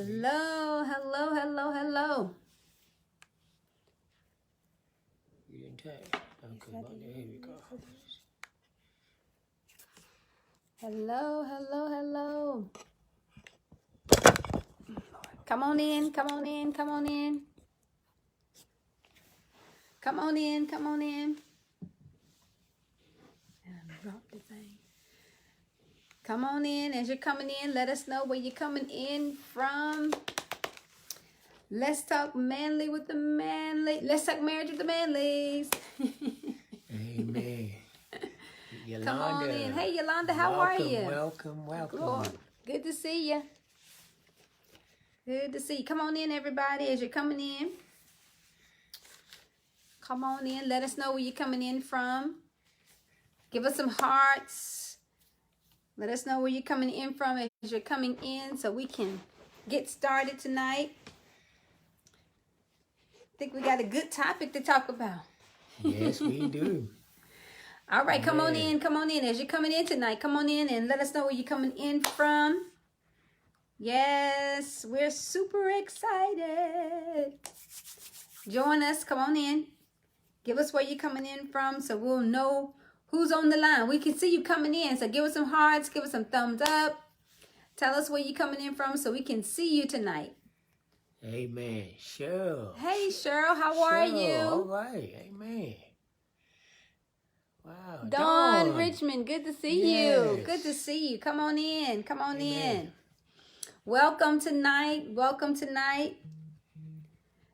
Hello, hello, hello, hello. You didn't tag. Okay, here we go. Hello, hello, hello. Come on in, come on in, come on in. Come on in, come on in. And I dropped the thing. Come on in. As you're coming in, let us know where you're coming in from. Let's talk manly with the manly. Let's talk marriage with the Manleys. Amen. Yolanda. Come on in. Hey, Yolanda, how are you? Welcome. Good to see you. Good to see you. Come on in, everybody, as you're coming in. Come on in. Let us know where you're coming in from. Give us some hearts. Let us know where you're coming in from as you're coming in so we can get started tonight. I think we got a good topic to talk about. Yes, we do. All right, come on in. Come on in. As you're coming in tonight, come on in and let us know where you're coming in from. Yes, we're super excited. Join us. Come on in. Give us where you're coming in from so we'll know who's on the line. We can see you coming in, so give us some hearts. Give us some thumbs up. Tell us where you're coming in from so we can see you tonight. Amen. Cheryl. Hey, Cheryl. How are you? All right. Amen. Wow. Dawn Richmond, good to see you. Yes. Good to see you. Come on in. Come on Amen. in. Welcome tonight. Welcome tonight.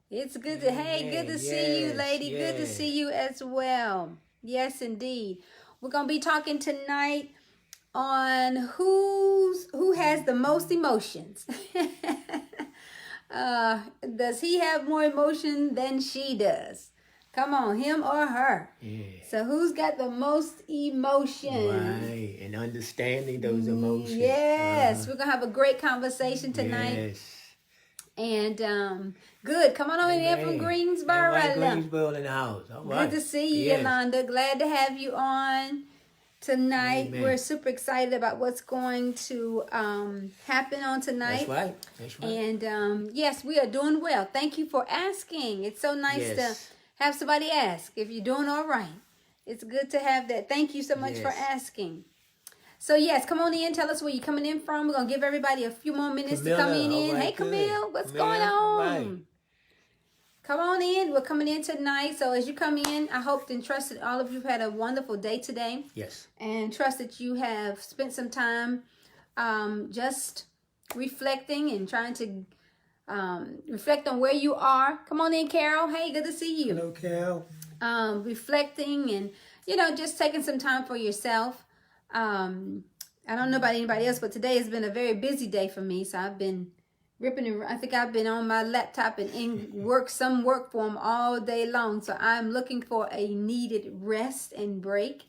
It's good to, hey, good to see you, lady. Good to see you as well. Yes, indeed. We're going to be talking tonight on who has the most emotions. Does he have more emotion than she does? Come on, him or her. Yeah. So who's got the most emotion? Right, and understanding those emotions. Yes, we're going to have a great conversation tonight. Yes. And good. Come on over here from Greensboro. Greensboro in the house. All right. Good to see you, Yolanda. Glad to have you on tonight. Amen. We're super excited about what's going to happen on tonight. That's right. And yes, we are doing well. Thank you for asking. It's so nice to have somebody ask if you're doing all right. It's good to have that. Thank you so much for asking. So yes, come on in. Tell us where you're coming in from. We're going to give everybody a few more minutes to come in. Right, hey, Camille. What's going on? Right. Come on in. We're coming in tonight. So as you come in, I hope and trust that all of you have had a wonderful day today. Yes. And trust that you have spent some time just reflecting and trying to reflect on where you are. Come on in, Carol. Hey, good to see you. Hello, Carol. Reflecting and, just taking some time for yourself. I don't know about anybody else, but today has been a very busy day for me. So I've been I think I've been on my laptop and in some work form all day long. So I'm looking for a needed rest and break.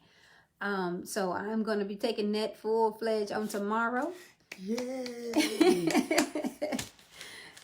So I'm going to be taking that full-fledged on tomorrow. Yay!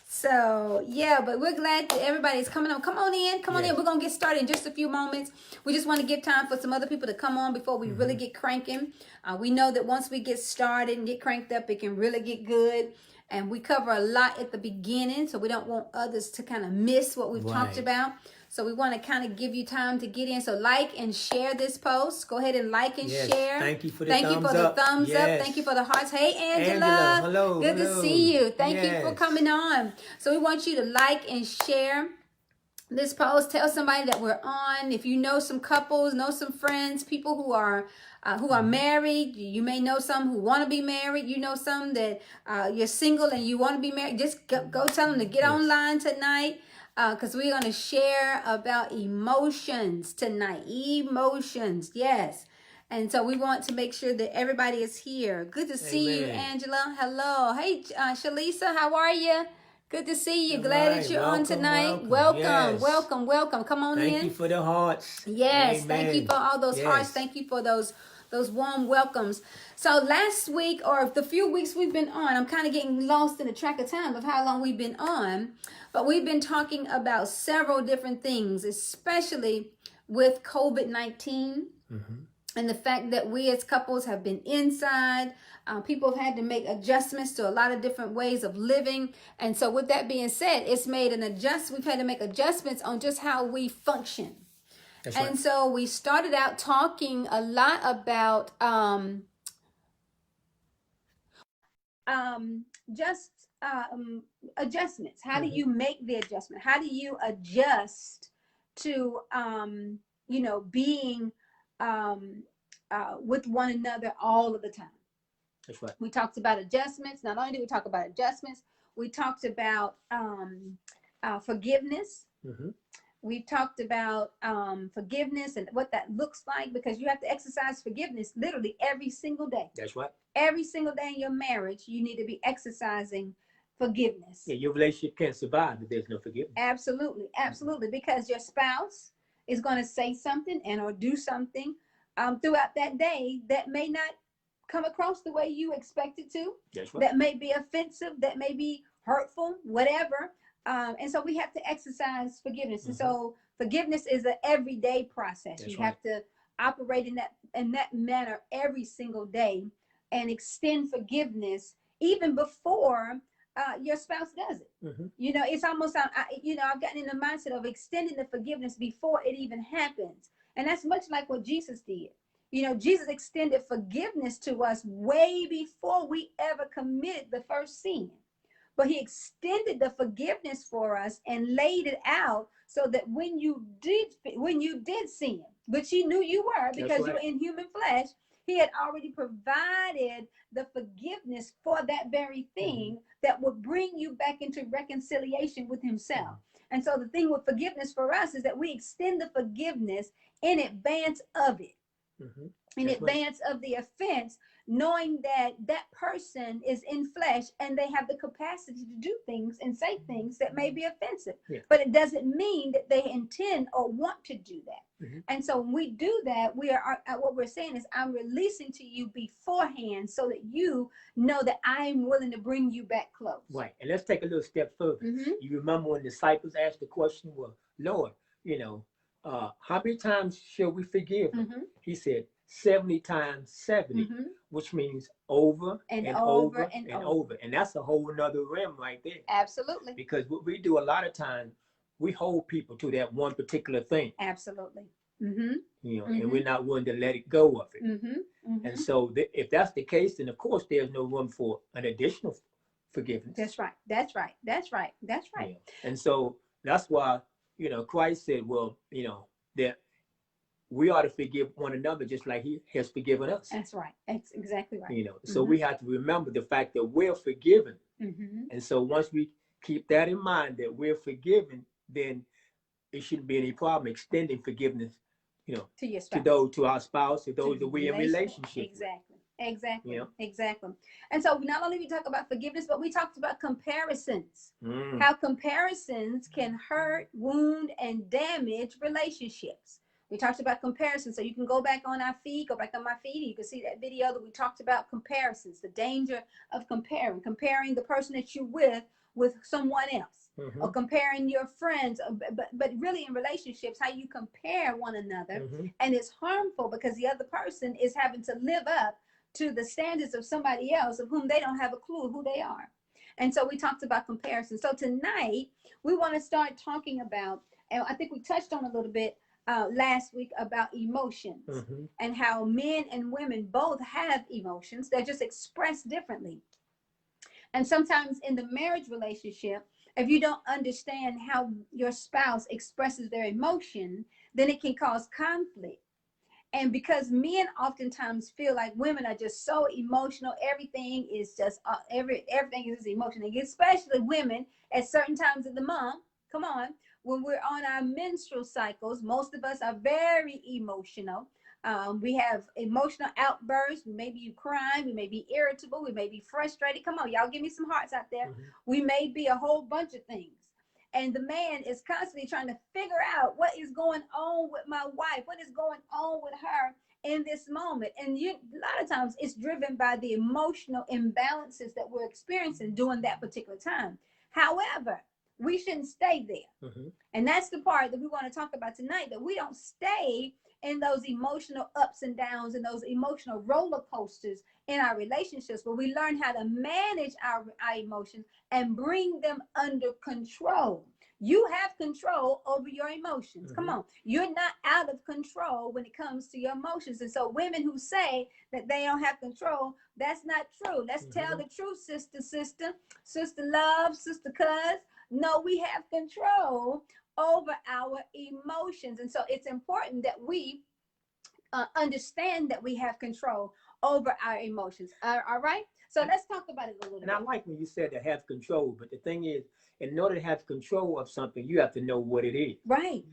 So, yeah, but we're glad that everybody's coming on. Come on in. Come on in. We're going to get started in just a few moments. We just want to give time for some other people to come on before we really get cranking. We know that once we get started and get cranked up, it can really get good. And we cover a lot at the beginning, so we don't want others to kind of miss what we've talked about. So we want to kind of give you time to get in. So like and share this post. Go ahead and like and share. Thank you for the thumbs up. Thank you for the hearts. Hey, Angela. Hello. Good to see you. Thank you for coming on. So we want you to like and share this post. Tell somebody that we're on. If you know some couples, know some friends, people who are married. You may know some who want to be married. You know some that you're single and you want to be married. Just go tell them to get online tonight. Because we're going to share about emotions tonight. Emotions, yes. And so we want to make sure that everybody is here. Good to see you, Angela. Hello. Hey, Shalisa, how are you? Good to see you. Glad that you're on tonight. Welcome. Come on in. Thank you for the hearts. Yes, thank you for all those hearts. Thank you for those warm welcomes. So last week, or the few weeks we've been on, I'm kind of getting lost in the track of time of how long we've been on, but we've been talking about several different things, especially with COVID-19 and the fact that we as couples have been inside. People have had to make adjustments to a lot of different ways of living. And so with that being said, it's made we've had to make adjustments on just how we function. That's right. And so we started out talking a lot about just adjustments. How do you make the adjustment? How do you adjust to being with one another all of the time? That's right. We talked about adjustments. Not only did we talk about adjustments, we talked about forgiveness. We talked about forgiveness and what that looks like, because you have to exercise forgiveness literally every single day. That's right. Every single day in your marriage, you need to be exercising forgiveness. Yeah, your relationship can't survive if there's no forgiveness. Absolutely, absolutely, because your spouse is going to say something and or do something throughout that day that may not come across the way you expect it to. That's right. That may be offensive, that may be hurtful, whatever. And so we have to exercise forgiveness. And so forgiveness is an everyday process. That's you have to operate in that manner every single day and extend forgiveness even before your spouse does it. It's almost, I've gotten in the mindset of extending the forgiveness before it even happens. And that's much like what Jesus did. Jesus extended forgiveness to us way before we ever committed the first sin. But he extended the forgiveness for us and laid it out so that when you did sin, which he knew you were because you were in human flesh, he had already provided the forgiveness for that very thing that would bring you back into reconciliation with himself. And so the thing with forgiveness for us is that we extend the forgiveness in advance of it, in advance of the offense, knowing that that person is in flesh and they have the capacity to do things and say things that may be offensive. Yeah. But it doesn't mean that they intend or want to do that. And so when we do that, what we're saying is, I'm releasing to you beforehand so that you know that I'm willing to bring you back close. Right. And let's take a little step further. You remember when the disciples asked the question, well, Lord, how many times shall we forgive them? He said 70 times 70, which means over and over and over. And that's a whole nother realm right there. Absolutely. Because what we do a lot of times, we hold people to that one particular thing. Absolutely. And we're not willing to let it go of it. And so if that's the case, then of course there's no room for an additional forgiveness. That's right. That's right. That's right. That's right. And so that's why, Christ said, well, that we ought to forgive one another just like he has forgiven us. That's right. That's exactly right. So we have to remember the fact that we're forgiven. And so once we keep that in mind, that we're forgiven, then it shouldn't be any problem extending forgiveness, to your spouse, to our spouse, to those that we're in relationship. Exactly. With. Exactly. Exactly. And so not only we talk about forgiveness, but we talked about comparisons. How comparisons can hurt, wound, and damage relationships. We talked about comparisons. So you can go back on our feed, go back on my feed, and you can see that video that we talked about comparisons, the danger of comparing the person that you're with someone else, or comparing your friends, but really in relationships, how you compare one another. And it's harmful because the other person is having to live up to the standards of somebody else of whom they don't have a clue who they are. And so we talked about comparison. So tonight we want to start talking about, and I think we touched on a little bit last week, about emotions and how men and women both have emotions. They're just expressed differently. And sometimes in the marriage relationship, if you don't understand how your spouse expresses their emotion, then it can cause conflict. And because men oftentimes feel like women are just so emotional, everything is just everything is emotional, especially women at certain times of the month. Come on, when we're on our menstrual cycles, most of us are very emotional. We have emotional outbursts. We may be crying. We may be irritable. We may be frustrated. Come on, y'all, give me some hearts out there. We may be a whole bunch of things. And the man is constantly trying to figure out what is going on with my wife, what is going on with her in this moment. And a lot of times it's driven by the emotional imbalances that we're experiencing during that particular time. However, we shouldn't stay there. And that's the part that we want to talk about tonight, that we don't stay in those emotional ups and downs and those emotional roller coasters in our relationships, where we learn how to manage our emotions and bring them under control. You have control over your emotions. Come on. You're not out of control when it comes to your emotions. And so women who say that they don't have control, that's not true. Let's tell the truth, sister love, sister cuz. No, we have control over our emotions. And so it's important that we understand that we have control over our emotions. All right. So let's talk about it a little bit. And I like when you said to have control, but the thing is, in order to have control of something, you have to know what it is. Right.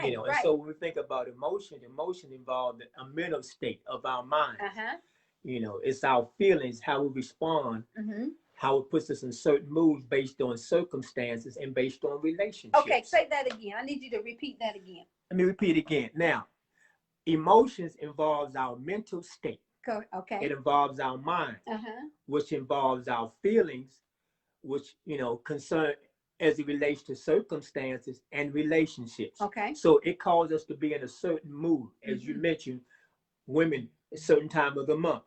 You know, and so when we think about emotion involves a mental state of our mind. You know, it's our feelings, how we respond, how it puts us in certain moods based on circumstances and based on relationships. Okay, say that again. I need you to repeat that again. Let me repeat again. Now, emotions involves our mental state. Okay. It involves our mind, which involves our feelings, which, you know, concern as it relates to circumstances and relationships. Okay. So it calls us to be in a certain mood. As you mentioned, women, a certain time of the month.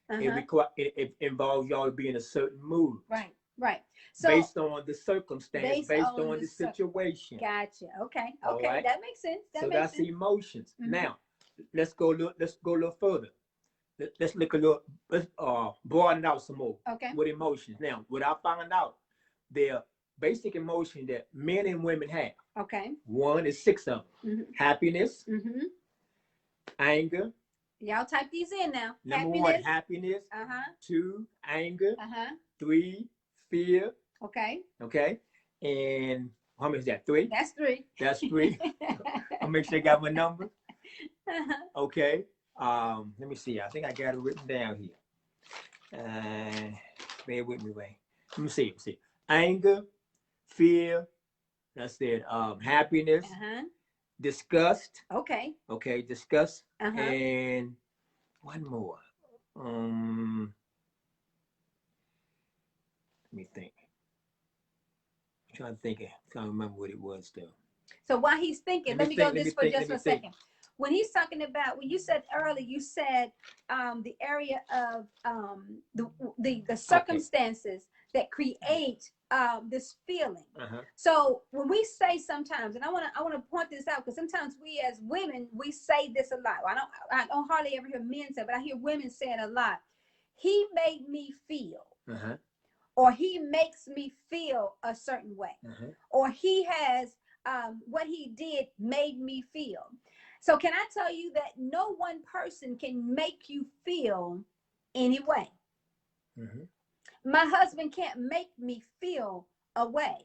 It involves y'all to be in a certain mood. Right. So based on the circumstance, based on the situation. Gotcha. Okay. Right? That makes sense. That's emotions. Now, let's go a little further. Let's look a little. Let's broaden it out some more. Okay. With emotions. Now, what I found out, there are basic emotions that men and women have. Okay. One is 6 of them. Happiness. Anger. Y'all type these in now. Number 1, happiness. 2, anger. 3, fear. Okay. And how many is that? 3? That's 3. That's 3. I'll make sure I got my number. Okay. Let me see. I think I got it written down here. Bear with me, Ray. Let me see. Anger, fear. That's it. Happiness. Disgust. Okay. Disgust. And one more. Let me think. I'm trying to remember what it was though. So while he's thinking, let me go this for just a second. When he's talking about, when you said earlier, you said the area of the circumstances that create this feeling. So when we say sometimes, and I want to point this out, because sometimes we as women, we say this a lot. I don't hardly ever hear men say, but I hear women say it a lot. He made me feel. Or he makes me feel a certain way, or he has what he did made me feel. So can I tell you that no one person can make you feel any way? My husband can't make me feel a way.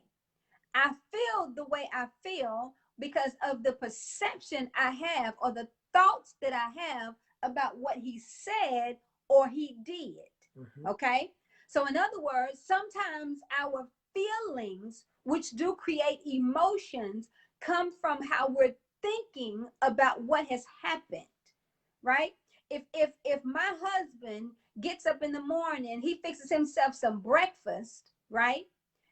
I feel the way I feel because of the perception I have, or the thoughts that I have about what he said or he did. Okay. So in other words, sometimes our feelings, which do create emotions, come from how we're thinking about what has happened, right? If my husband gets up in the morning, he fixes himself some breakfast, right?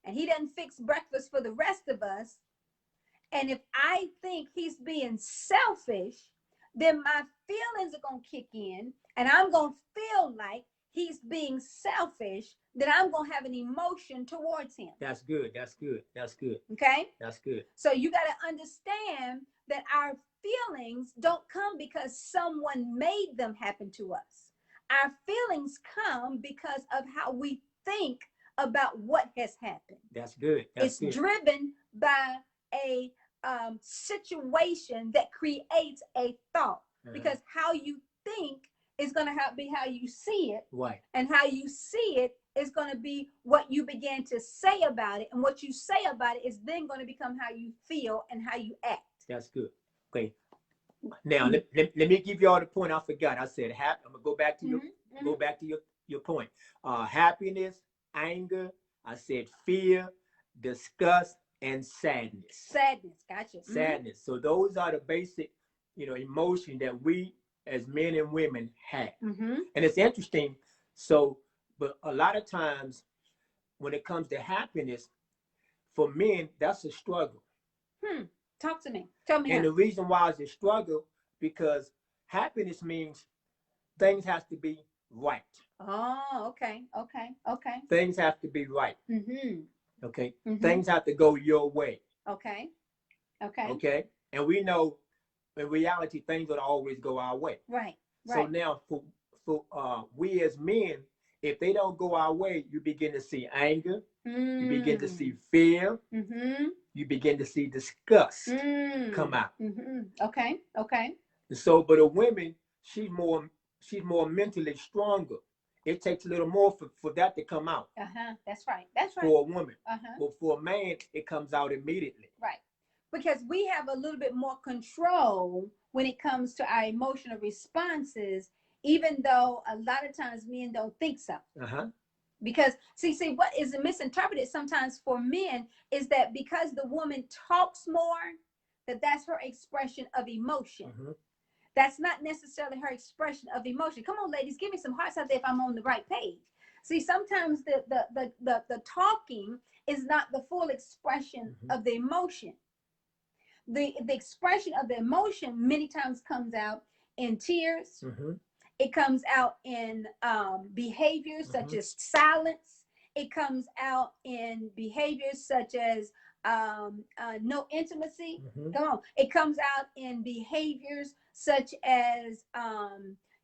And he doesn't fix breakfast for the rest of us. And if I think he's being selfish, then my feelings are going to kick in, and I'm going to feel like he's being selfish, then I'm going to have an emotion towards him. That's good. Okay? That's good. So you got to understand that our feelings don't come because someone made them happen to us. Our feelings come because of how we think about what has happened. That's good. It's driven by a situation that creates a thought, because how you think is going to be how you see it. Right. And how you see it is going to be what you begin to say about it. And what you say about it is then going to become how you feel and how you act. That's good. Okay. Now, let me give you all the point I forgot. I said, I'm going to go back to your point. Happiness, anger, I said fear, disgust, and sadness. Sadness. Gotcha. Sadness. So those are the basic, emotion that we as men and women have. And it's interesting. So, but a lot of times when it comes to happiness, for men, that's a struggle. Talk to me. Tell me. And the reason why it's a struggle, because happiness means things have to be right. Oh, okay, okay, okay. Things have to be right. Mm-hmm. Okay. Mm-hmm. Things have to go your way. Okay. Okay. Okay. And we know in reality things don't always go our way. Right. So now for we as men, if they don't go our way, you begin to see anger, you begin to see fear, you begin to see disgust come out. Okay. Okay. So, but a woman, she's more mentally stronger. It takes a little more for that to come out. That's right. That's right. For a woman. But for a man, it comes out immediately. Right. Because we have a little bit more control when it comes to our emotional responses, even though a lot of times men don't think so. Because see, what is misinterpreted sometimes for men is that because the woman talks more, that's her expression of emotion. That's not necessarily her expression of emotion. Come on, ladies, give me some hearts out there if I'm on the right page. See, sometimes the talking is not the full expression of the emotion. The expression of the emotion many times comes out in tears. It comes out in behaviors such as silence. It comes out in behaviors such as no intimacy. Come on. It comes out in behaviors such as,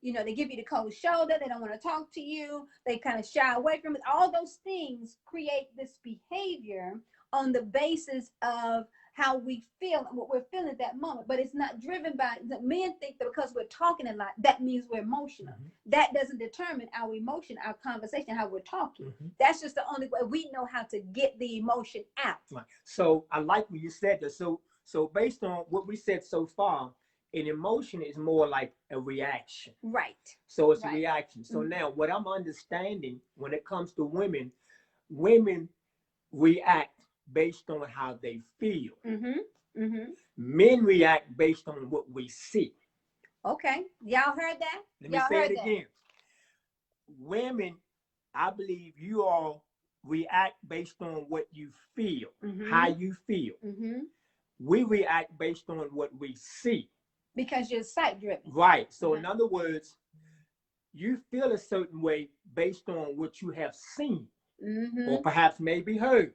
they give you the cold shoulder. They don't want to talk to you. They kind of shy away from it. All those things create this behavior on the basis of how we feel and what we're feeling at that moment. But it's not driven by, the men think that because we're talking a lot, that means we're emotional. That doesn't determine our emotion, our conversation, how we're talking. That's just the only way we know how to get the emotion out. Right. So I like what you said that. So based on what we said so far, an emotion is more like a reaction. Right. So it's a reaction. So now what I'm understanding when it comes to women react based on how they feel. Men react based on what we see. Okay. Y'all heard that? Let me say it again. Women, I believe you all react based on what you feel, how you feel. We react based on what we see. Because you're sight driven. Right. So in other words, you feel a certain way based on what you have seen or perhaps maybe heard.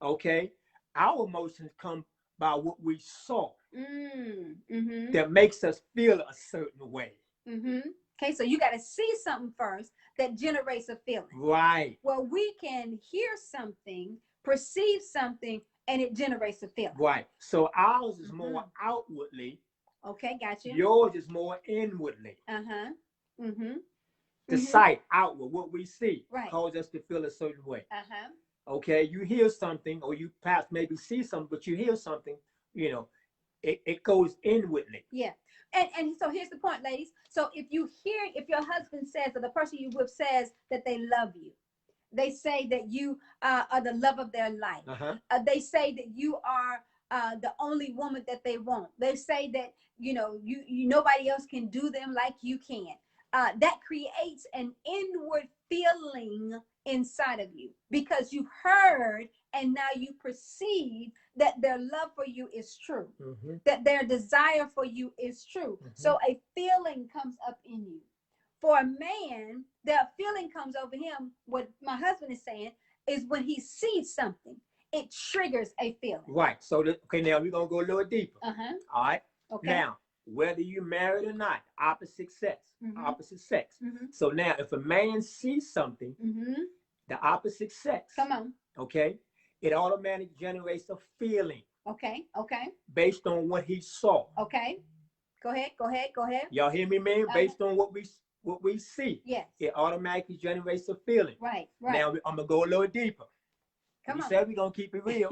Okay. Our emotions come by what we saw that makes us feel a certain way. Okay, so you got to see something first that generates a feeling. Right. Well, we can hear something, perceive something, and it generates a feeling. Right. So ours is more outwardly. Okay, got you. Yours is more inwardly. The sight, outward, what we see, causes us to feel a certain way. Okay, you hear something, or you perhaps maybe see something, but you hear something, it goes inwardly. Yeah. And so here's the point, ladies. So if your husband says, or the person you with says that they love you, they say that you are the love of their life. They say that you are the only woman that they want. They say that, you nobody else can do them like you can. That creates an inward feeling inside of you because you heard and now you perceive that their love for you is true, that their desire for you is true. So a feeling comes up in you. For a man, that feeling comes over him. What my husband is saying is when he sees something, it triggers a feeling. Right. So, okay, now we're going to go a little deeper. All right. Okay. Now, whether you're married or not, opposite sex. So now, if a man sees something, the opposite sex, come on, okay, it automatically generates a feeling. Okay. Based on what he saw. Okay. Go ahead. Y'all hear me, man? Based on what we see. Yes. It automatically generates a feeling. Right. Now I'm gonna go a little deeper. We said we're gonna keep it real.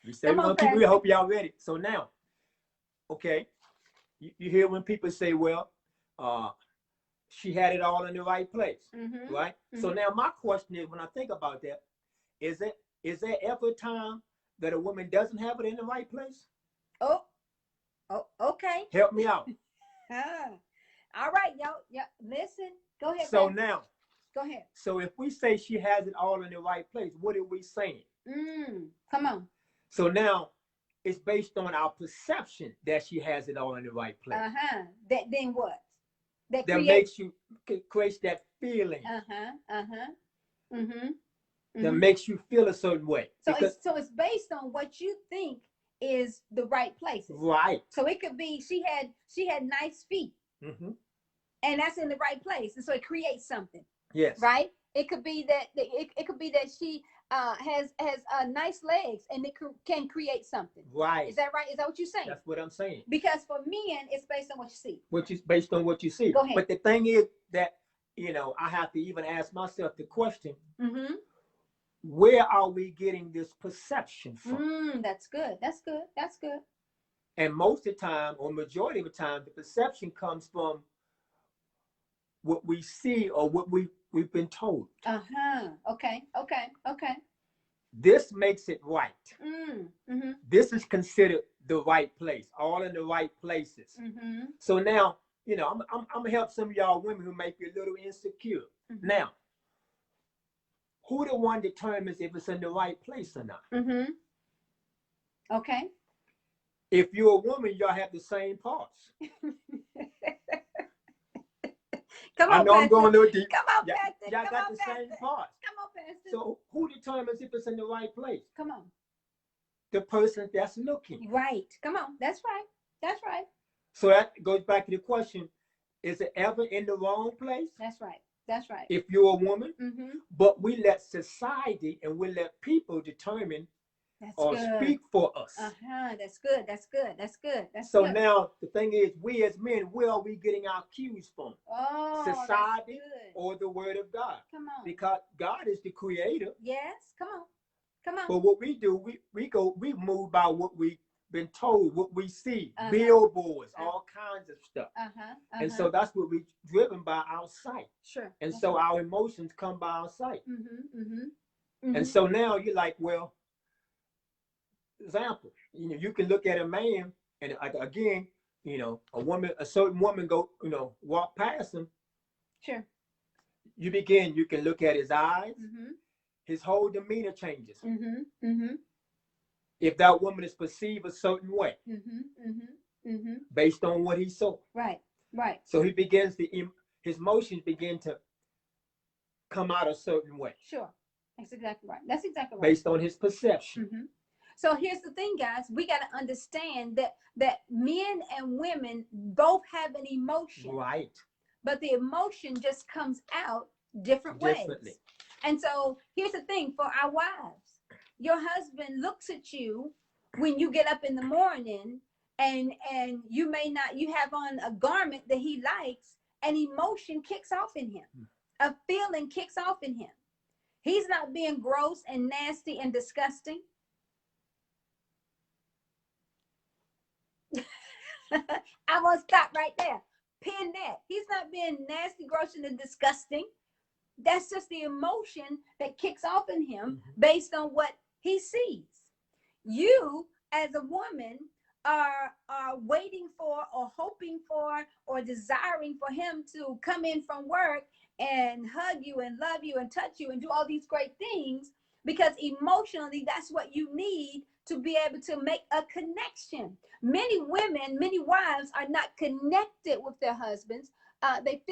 We said we're gonna keep it real. Hope y'all ready. So now, okay, you hear when people say, well, she had it all in the right place, right? So now my question is, when I think about that, is there ever a time that a woman doesn't have it in the right place? Oh, okay. Help me out. All right, y'all. Yeah, listen. Go ahead. So now, go ahead. So if we say she has it all in the right place, what are we saying? Come on. So now, it's based on our perception that she has it all in the right place. That then what? That makes you creates that feeling. That makes you feel a certain way. So it's based on what you think is the right places. Right. So it could be she had nice feet, and that's in the right place, and so it creates something. Yes. Right. It could be that it could be that she has nice legs, and it can create something. Right. Is that right? Is that what you're saying? That's what I'm saying. Because for men, it's based on what you see. Which is based on what you see. Go ahead. But the thing is that, I have to even ask myself the question, where are we getting this perception from? That's good. That's good. That's good. And most of the time, or majority of the time, the perception comes from what we see or what we've been told. Okay. This makes it right. This is considered the right place, all in the right places. So now, I'm gonna help some of y'all women who may be a little insecure. Now, who the one determines if it's in the right place or not? Okay. If you're a woman, y'all have the same parts. Come on, I know Pastor. I'm going a little deep. Come on, Pastor. Y'all got the same parts. Come on, Pastor. So who determines if it's in the right place? Come on. The person that's looking. Right. Come on. That's right. That's right. So that goes back to the question, is it ever in the wrong place? That's right. That's right. If you're a woman, but we let society and we let people determine speak for us. That's good. That's good. That's good. That's so good. Now the thing is, we as men, where are we getting our cues from? Society or the word of God? Come on. Because God is the creator. Yes. Come on. Come on. But what we do, we move by what we've been told, what we see, billboards, all kinds of stuff. And so that's what we're driven by our sight. Sure. And so our emotions come by our sight. And so now you're like, well, example, you can look at a man and again, a certain woman go, walk past him. Sure. You can look at his eyes, his whole demeanor changes. If that woman is perceived a certain way, based on what he saw. Right. So his emotions begin to come out a certain way. Sure. That's exactly right. That's exactly right. Based on his perception. So here's the thing, guys. We got to understand that men and women both have an emotion. Right. But the emotion just comes out different ways. And so here's the thing for our wives. Your husband looks at you when you get up in the morning and you have on a garment that he likes, an emotion kicks off in him. A feeling kicks off in him. He's not being gross and nasty and disgusting. I want to stop right there. Pin that. He's not being nasty, gross, and disgusting. That's just the emotion that kicks off in him based on what he sees. You, as a woman, are waiting for or hoping for or desiring for him to come in from work and hug you and love you and touch you and do all these great things, because emotionally that's what you need to be able to make a connection. Many women, many wives are not connected with their husbands. They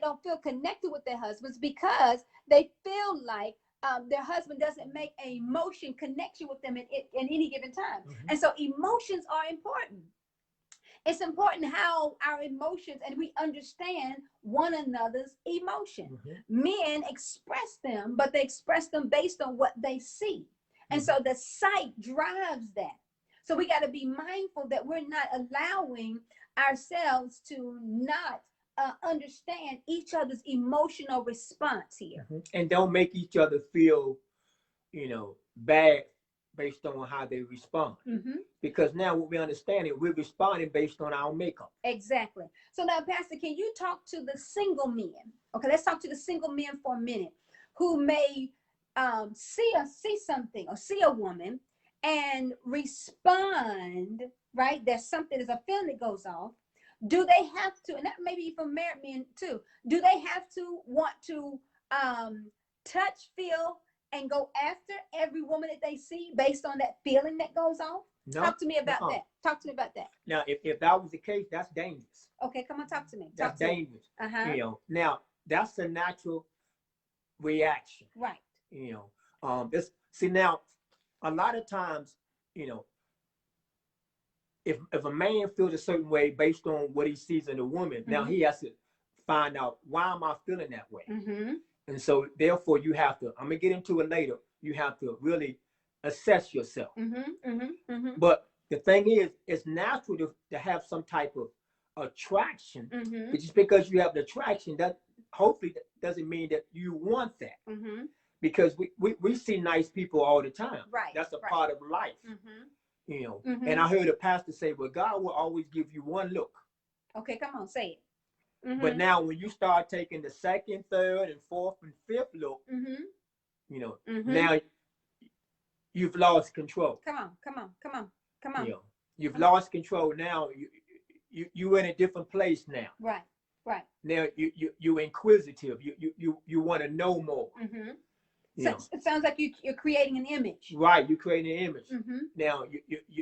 don't feel connected with their husbands because they feel like their husband doesn't make an emotion connection with them in any given time. And so emotions are important. It's important how our emotions, and we understand one another's emotion. Men express them, but they express them based on what they see. And so the sight drives that. So we got to be mindful that we're not allowing ourselves to not understand each other's emotional response here. And don't make each other feel, bad based on how they respond. Because now what we understand is we're responding based on our makeup. Exactly. So now, Pastor, can you talk to the single men? Okay, let's talk to the single men for a minute who may see something or see a woman and respond, right? There's a feeling that goes off. Do they have to, and that may be for married men too, do they have to want to touch, feel, and go after every woman that they see based on that feeling that goes off? No, Talk to me about that. Talk to me about that. Now, if that was the case, that's dangerous. Okay, come on, talk to me. That's dangerous. Uh-huh. You know, now that's a natural reaction. Right. You know, see now, a lot of times, you know, if a man feels a certain way based on what he sees in a woman, now he has to find out, why am I feeling that way? And so therefore you have to, I'm gonna get into it later, you have to really assess yourself. But the thing is, it's natural to have some type of attraction. But just because you have the attraction, that hopefully doesn't mean that you want that. Because we see nice people all the time. Right. That's a part of life. You know, and I heard a pastor say, well, God will always give you one look. Okay, come on, say it. But now when you start taking the second, third, and fourth, and fifth look, you know, now you've lost control. Come on. You know, you've lost control. Now you're in a different place now. Right. Now you're inquisitive. You want to know more. So it sounds like you're creating an image. Right, you're creating an image. Now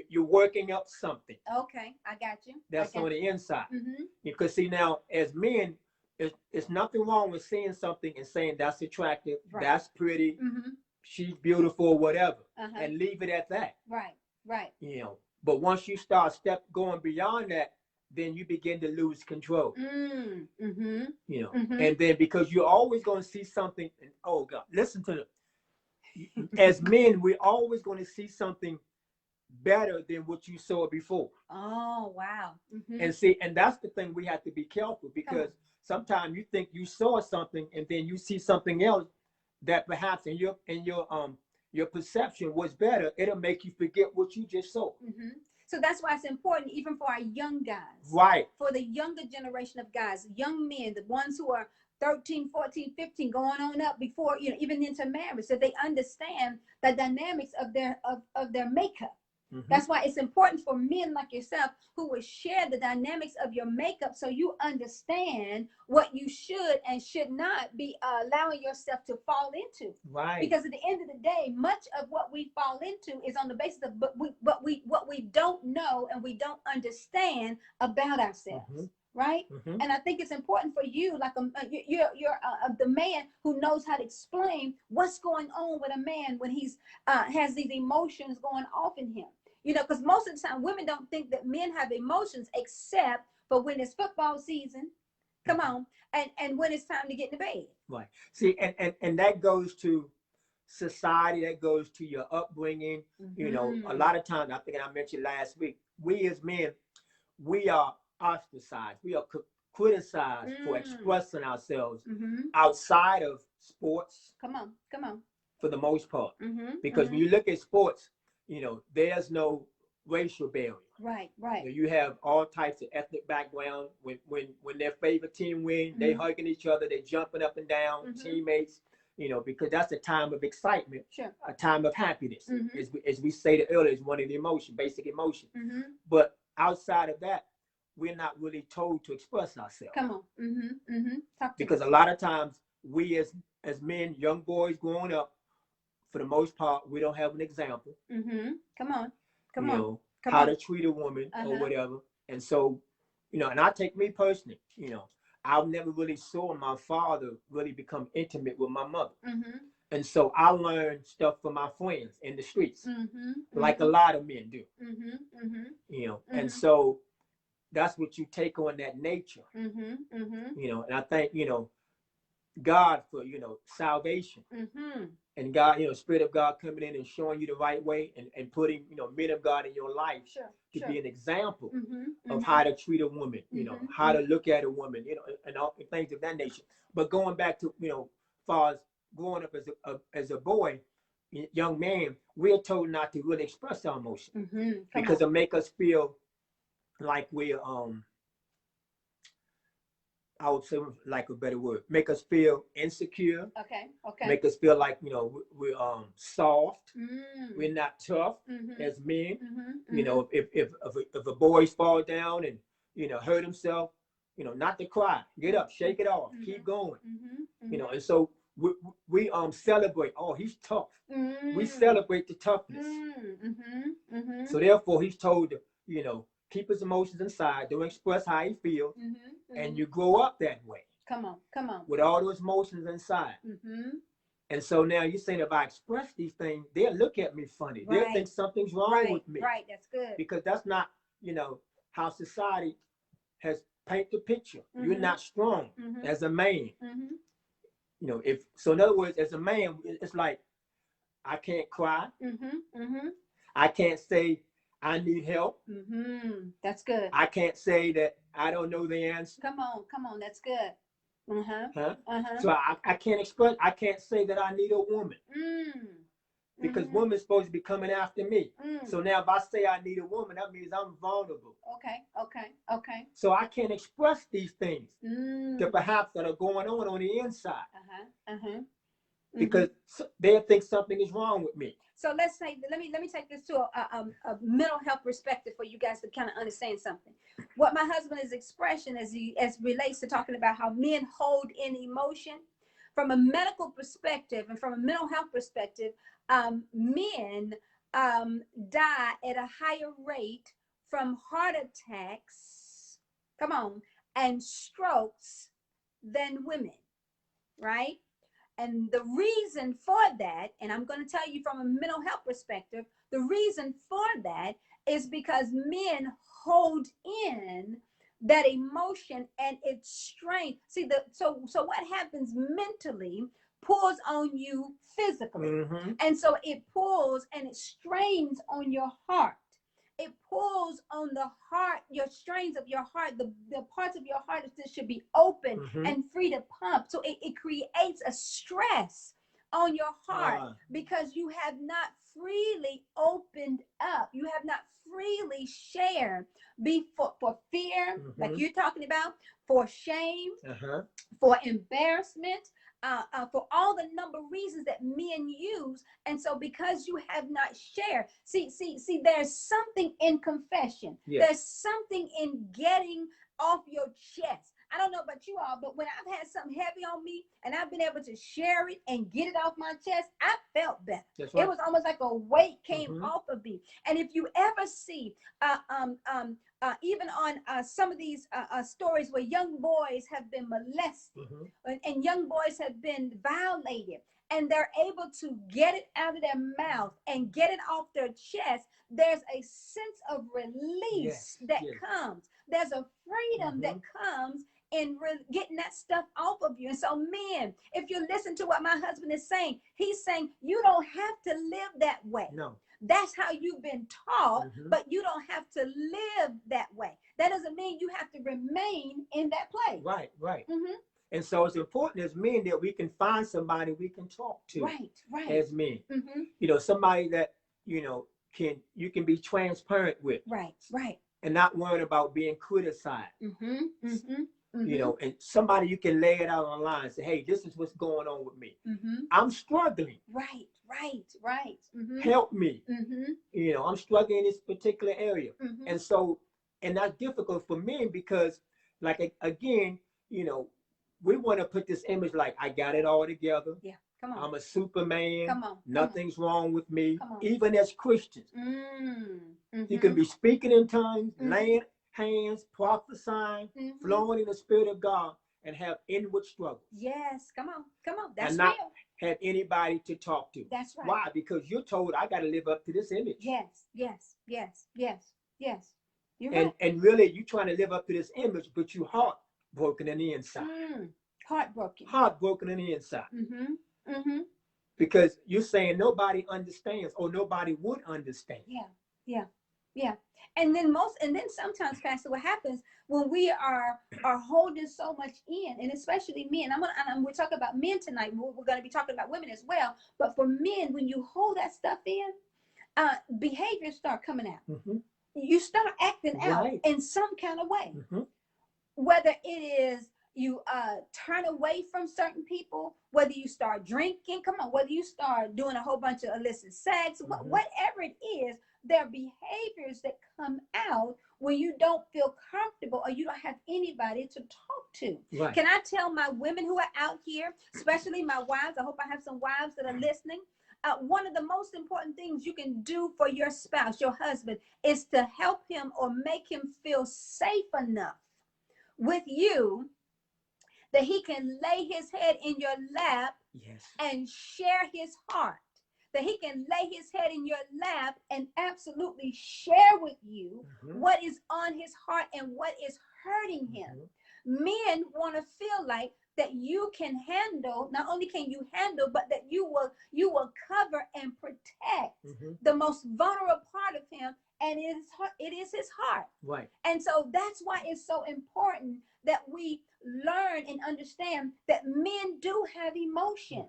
you're working up something. Okay, I got you. That's on the inside. Because see now, as men, it's nothing wrong with seeing something and saying that's attractive, that's pretty, she's beautiful, whatever, and leave it at that. Right. You know, but once you start going beyond that, then you begin to lose control. You know, and then because you're always going to see something, and oh God, listen to them. As men, we're always going to see something better than what you saw before. Oh wow. And see, and that's the thing, we have to be careful, because sometimes you think you saw something and then you see something else that perhaps in your perception was better. It'll make you forget what you just saw. So that's why it's important, even for our young guys. Right. For the younger generation of guys, young men, the ones who are 13, 14, 15, going on up before, you know, even into marriage, so they understand the dynamics of their makeup. That's why it's important for men like yourself who will share the dynamics of your makeup, so you understand what you should and should not be allowing yourself to fall into. Right. Because at the end of the day, much of what we fall into is on the basis of what we don't know and we don't understand about ourselves. Right. And I think it's important for you, like you're the man who knows how to explain what's going on with a man when he's has these emotions going off in him. You know, because most of the time women don't think that men have emotions except for when it's football season. Come on, and when it's time to get in the bed. Right. See, and that goes to society, that goes to your upbringing. You know, a lot of times, I think I mentioned last week, we as men, we are ostracized. We are criticized for expressing ourselves outside of sports. Come on. For the most part, because when you look at sports, you know, there's no racial barrier. Right. You know, you have all types of ethnic background. When their favorite team wins, they hugging each other, they jumping up and down, teammates. You know, because that's a time of excitement, a time of happiness. As we stated earlier, is one of the emotions, basic emotion. But outside of that, we're not really told to express ourselves. Come on. Because a lot of times we as men, young boys growing up, for the most part, we don't have an example. Come on. How to treat a woman or whatever. And so, you know, and I take me personally, you know, I've never really saw my father really become intimate with my mother. And so I learned stuff from my friends in the streets, like a lot of men do. You know, and so that's what you take on, that nature. You know, and I thank, you know, God for, you know, salvation. And God, you know, Spirit of God coming in and showing you the right way, and putting, you know, men of God in your life to be an example of how to treat a woman, you know, how to look at a woman, you know, and all things of that nature. But going back to, you know, as far as growing up as a boy, young man, we're told not to really express our emotions because it make us feel like we're I would say, like a better word, make us feel insecure. Okay. Make us feel like, you know, we're soft. We're not tough as men. You know, if a boy fall down and, you know, hurt himself, you know, not to cry, get up, shake it off, keep going. You know, and so we celebrate. Oh, he's tough. Mm. We celebrate the toughness. So therefore, he's told to, keep his emotions inside. Don't express how he feels, and you grow up that way. Come on, come on. With all those emotions inside. And so now you're saying if I express these things, they'll look at me funny. They'll think something's wrong with me. Right, that's good. Because that's not, how society has painted the picture. You're not strong as a man. In other words, as a man, it's like I can't cry. I can't say I need help. That's good. I can't say that I don't know the answer. Come on, that's good. So I can't express. I can't say that I need a woman because woman's supposed to be coming after me. So now if I say I need a woman, that means I'm vulnerable. Okay. So I can't express these things that perhaps that are going on the inside because they think something is wrong with me. So let's say, let me take this to a mental health perspective for you guys to kind of understand something. What my husband is expressing as relates to talking about how men hold in emotion from a medical perspective and from a mental health perspective, men die at a higher rate from heart attacks, and strokes than women, right? And the reason for that, and I'm going to tell you from a mental health perspective, the reason for that is because men hold in that emotion and its strength. See, so what happens mentally pulls on you physically. And so it pulls and it strains on your heart. It pulls on the heart, your strains of your heart, the parts of your heart that should be open and free to pump. So it creates a stress on your heart because you have not freely opened up. You have not freely shared for fear, like you're talking about, for shame, for embarrassment, for all the number of reasons that men use. And so because you have not shared, see, there's something in confession. Yes. There's something in getting off your chest. I don't know about you all, but when I've had something heavy on me and I've been able to share it and get it off my chest, I felt better. That's right. It was almost like a weight came off of me. And if you ever see, even on some of these stories where young boys have been molested and young boys have been violated, and they're able to get it out of their mouth and get it off their chest, there's a sense of release that comes. There's a freedom that comes in getting that stuff off of you. And so, men, if you listen to what my husband is saying, he's saying you don't have to live that way. No. That's how you've been taught, but you don't have to live that way. That doesn't mean you have to remain in that place. Right. And so it's important as men that we can find somebody we can talk to. Right. As men. Somebody that, you can be transparent with. Right. And not worrying about being criticized. And somebody you can lay it out online and say, hey, this is what's going on with me. I'm struggling. Right. Help me. I'm struggling in this particular area. And so, and that's difficult for men because, like, again, we want to put this image like, I got it all together. Yeah, come on. I'm a Superman. Come on. Nothing's wrong with me. Come on. Even as Christians. You can be speaking in tongues, laying hands, prophesying, flowing in the Spirit of God, and have inward struggles. Yes, come on. That's and not real. have anybody to talk to. That's right. Why? Because you're told I got to live up to this image. Yes. You're right. And really, you're trying to live up to this image, but you're heartbroken in the inside. Heartbroken in the inside. Because you're saying nobody understands or nobody would understand. Yeah. And then sometimes, Pastor, what happens when we are holding so much in, and especially men, we're talking about men tonight. We're going to be talking about women as well. But for men, when you hold that stuff in, behaviors start coming out. You start acting out in some kind of way. Whether it is you turn away from certain people, whether you start drinking, come on, whether you start doing a whole bunch of illicit sex, whatever it is, there are behaviors that come out when you don't feel comfortable or you don't have anybody to talk to. Right. Can I tell my women who are out here, especially my wives, I hope I have some wives that are listening. One of the most important things you can do for your spouse, your husband, is to help him or make him feel safe enough with you that he can lay his head in your lap and share his heart. That he can lay his head in your lap and absolutely share with you what is on his heart and what is hurting him. Men want to feel like that you can handle, not only can you handle, but that you will cover and protect the most vulnerable part of him, and it is his heart. Right. And so that's why it's so important that we learn and understand that men do have emotion.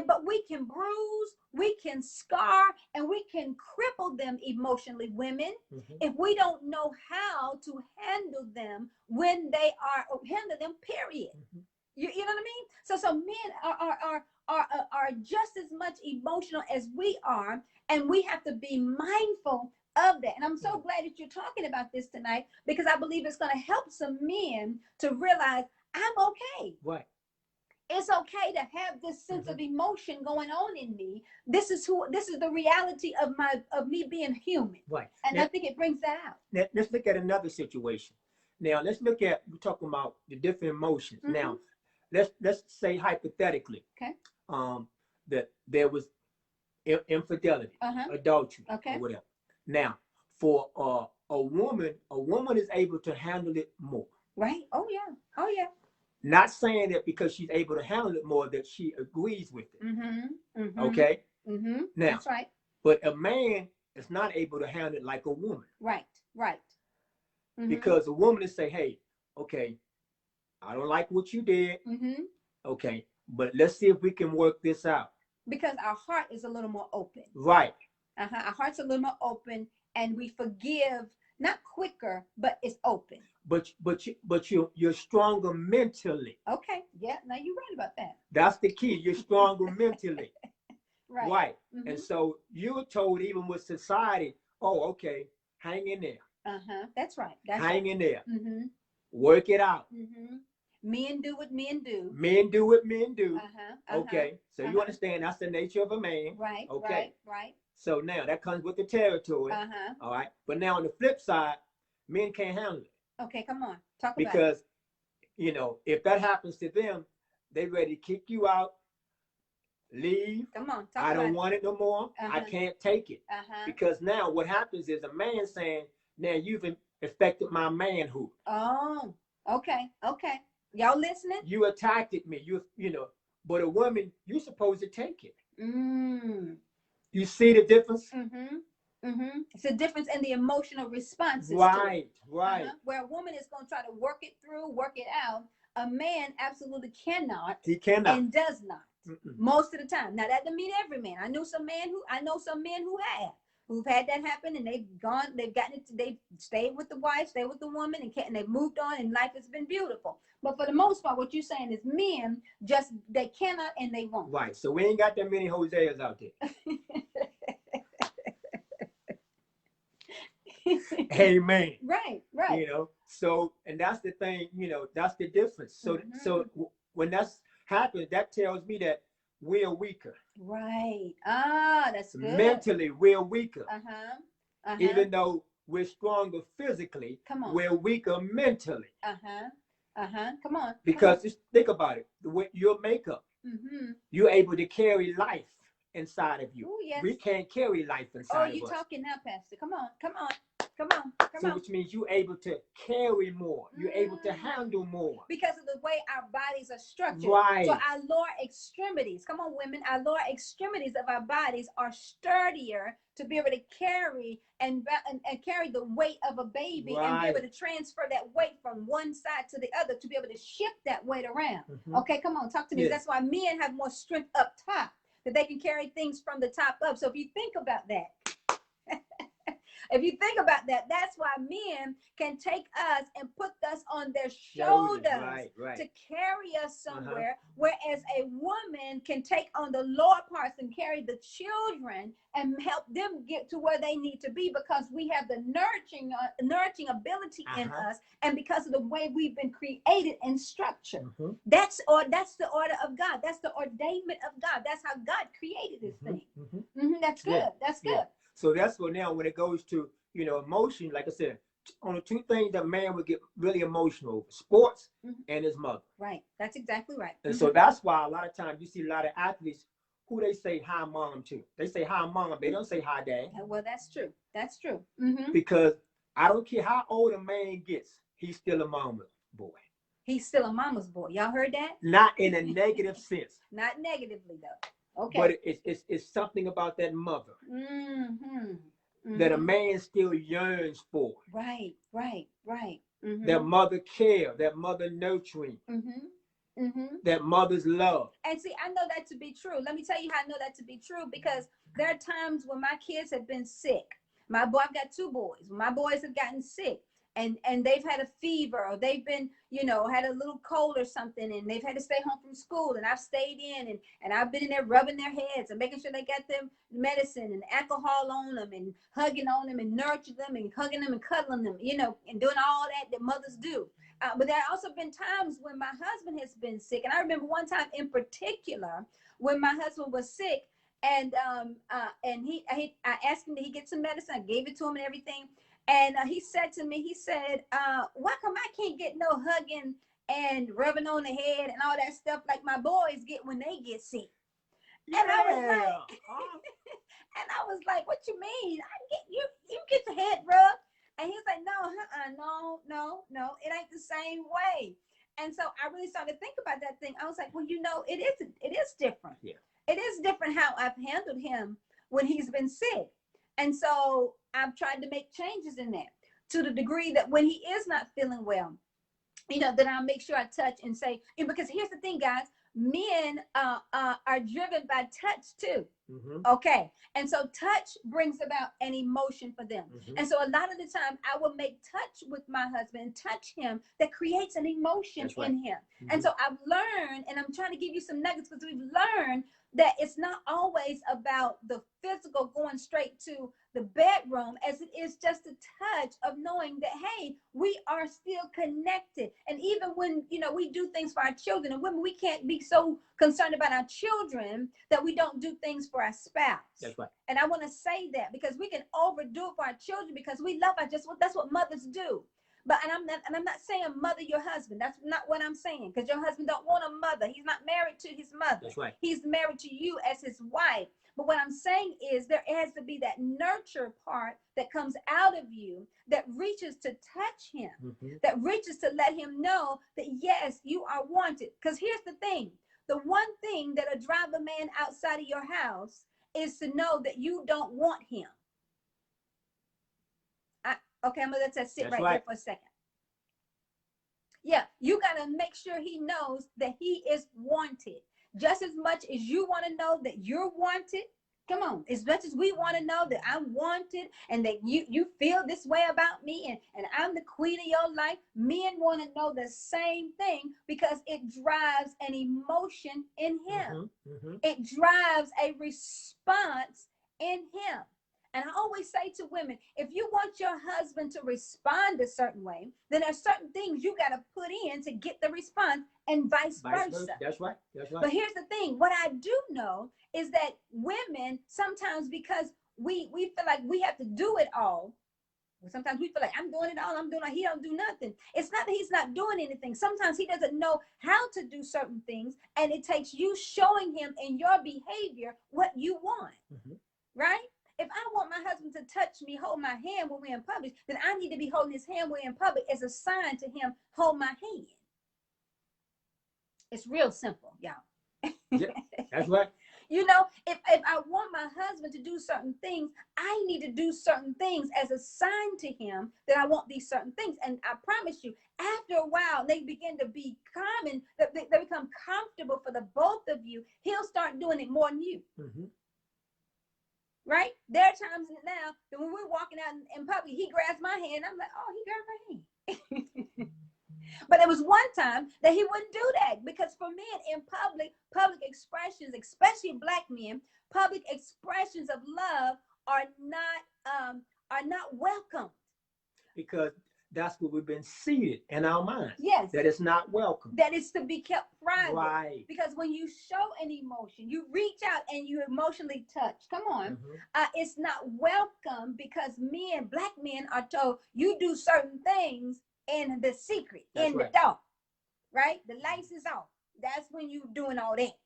But we can bruise, we can scar, and we can cripple them emotionally, women, if we don't know how to handle them when they are, handle them, period. You know what I mean? So men are just as much emotional as we are, and we have to be mindful of that. And I'm so glad that you're talking about this tonight, because I believe it's going to help some men to realize I'm okay. Right. It's okay to have this sense of emotion going on in me. This is the reality of me being human. Right. And now, I think it brings that out. Now, let's look at another situation. Now, let's look at, we're talking about the different emotions. Now, let's say hypothetically, that there was infidelity, adultery, or whatever. Now, for a woman is able to handle it more. Right. Oh yeah. Oh yeah. Not saying that because she's able to handle it more that she agrees with it. Okay? Now, that's right. But a man is not able to handle it like a woman. Right. Right. Because a woman is say, hey, okay, I don't like what you did. Okay, but let's see if we can work this out. Because our heart is a little more open. Right. Our heart's a little more open, and we forgive not quicker, but it's open. But you're stronger mentally. Okay. Yeah. Now you're right about that. That's the key. You're stronger mentally. Right. Right. And so you were told, even with society, oh, okay, hang in there. That's right. Hang in there. Work it out. Men do what men do. Men do what men do. Okay. So you understand that's the nature of a man. Right. Okay. Right. So now that comes with the territory. All right. But now on the flip side, men can't handle it. Okay, come on. Talk about it. Because, you know, if that happens to them, they ready to kick you out, leave. Come on. I don't want it no more. I can't take it. Because now what happens is a man saying, now you've affected my manhood. Oh, okay. Okay. Y'all listening? You attacked me. You know, but a woman, you're supposed to take it. You see the difference? It's a difference in the emotional responses. Right, right. Where a woman is going to try to work it through, work it out. A man absolutely cannot. He cannot. And does not. Most of the time. Now that doesn't mean every man. I know some men who've had that happen, and they've stayed with the wife, stayed with the woman, and they've moved on, and life has been beautiful. But for the most part, what you're saying is men they cannot and they won't. Right. So we ain't got that many Hoseas out there. Amen. Right. You know, so, and that's the thing, you know, that's the difference. So, so when that's happened, that tells me that we're weaker. Right. That's good. Mentally, we're weaker. Even though we're stronger physically, we're weaker mentally. Come on. Because just think about it. Your makeup, you're able to carry life inside of you. Ooh, yes. We can't carry life inside of us. Oh, you're talking now, Pastor. Come on. So which means you're able to carry more. You're able to handle more. Because of the way our bodies are structured. Right. So our lower extremities, come on, women, our lower extremities of our bodies are sturdier to be able to carry and carry the weight of a baby, and be able to transfer that weight from one side to the other, to be able to shift that weight around. Okay, come on, talk to me. Yes. That's why men have more strength up top, that they can carry things from the top up. So if you think about that, If you think about that, that's why men can take us and put us on their shoulders to carry us somewhere, whereas a woman can take on the lower parts and carry the children and help them get to where they need to be, because we have the nurturing ability in us, and because of the way we've been created and structured. That's the order of God. That's the ordainment of God. That's how God created this thing. That's good. That's good. So that's what now when it goes to, you know, emotion, like I said, only two things that man would get really emotional over: sports and his mother. Right. That's exactly right. And so that's why a lot of times you see a lot of athletes who they say hi mom to. They say hi mom. They don't say hi dad. Well, that's true. That's true. Because I don't care how old a man gets, he's still a mama's boy. He's still a mama's boy. Y'all heard that? Not in a negative sense. Not negatively though. Okay. But it's something about that mother that a man still yearns for. Right. That mother care, that mother nurturing, that mother's love. And see, I know that to be true. Let me tell you how I know that to be true, because there are times when my kids have been sick. I've got two boys. My boys have gotten sick and they've had a fever, or they've been, you know, had a little cold or something, and they've had to stay home from school, and I've stayed in and I've been in there rubbing their heads and making sure they got them medicine and alcohol on them and hugging on them and nurturing them and hugging them and cuddling them, you know, and doing all that mothers do. But there have also been times when my husband has been sick. And I remember one time in particular when my husband was sick, and I asked him, did he get some medicine? I gave it to him and everything. And he said to me, why come I can't get no hugging and rubbing on the head and all that stuff like my boys get when they get sick? And I was like, what you mean? You get your head rubbed? And he was like, no, it ain't the same way. And so I really started to think about that thing. I was like, well, you know, it is different. Yeah. It is different how I've handled him when he's been sick. And so I've tried to make changes in that, to the degree that when he is not feeling well, you know, then I'll make sure I touch and say, and because here's the thing, guys, men are driven by touch too. Okay. And so touch brings about an emotion for them. And so a lot of the time I will make touch with my husband and touch him that creates an emotion in him. And so I've learned, and I'm trying to give you some nuggets, because we've learned that it's not always about the physical going straight to the bedroom, as it is just a touch of knowing that, hey, we are still connected. And even when, you know, we do things for our children, and women, we can't be so concerned about our children that we don't do things for our spouse. That's right. And I want to say that, because we can overdo it for our children because we love our that's what mothers do. But I'm not saying mother your husband. That's not what I'm saying, because your husband don't want a mother. He's not married to his mother. That's right. He's married to you as his wife. But what I'm saying is there has to be that nurture part that comes out of you that reaches to touch him, that reaches to let him know that, yes, you are wanted. Because here's the thing. The one thing that'll drive a man outside of your house is to know that you don't want him. Okay, I'm going to let that sit right there for a second. Yeah, you got to make sure he knows that he is wanted. Just as much as you want to know that you're wanted, come on, as much as we want to know that I'm wanted and that you feel this way about me and I'm the queen of your life, men want to know the same thing, because it drives an emotion in him. It drives a response in him. And I always say to women, if you want your husband to respond a certain way, then there's certain things you got to put in to get the response, and vice versa. That's right. But here's the thing. What I do know is that women, sometimes because we feel like we have to do it all, sometimes we feel like I'm doing it all, he don't do nothing. It's not that he's not doing anything. Sometimes he doesn't know how to do certain things, and it takes you showing him in your behavior what you want, right? If I want my husband to touch me, hold my hand when we're in public, then I need to be holding his hand when we're in public as a sign to him, hold my hand. It's real simple, y'all. Yeah, that's right. You know, if I want my husband to do certain things, I need to do certain things as a sign to him that I want these certain things. And I promise you, after a while, they begin to be common, they become comfortable for the both of you. He'll start doing it more than you. right? There are times now that when we're walking out in public, he grabs my hand. I'm like, oh, he grabbed my hand. But there was one time that he wouldn't do that, because for men in public expressions, especially black men, public expressions of love are not welcome. Because that's what we've been seated in our minds. Yes. That it's not welcome. That it's to be kept private. Right. Because when you show an emotion, you reach out and you emotionally touch. Come on. It's not welcome, because black men are told you do certain things in the secret, in the dark. Right? The lights is off. That's when you doing all that.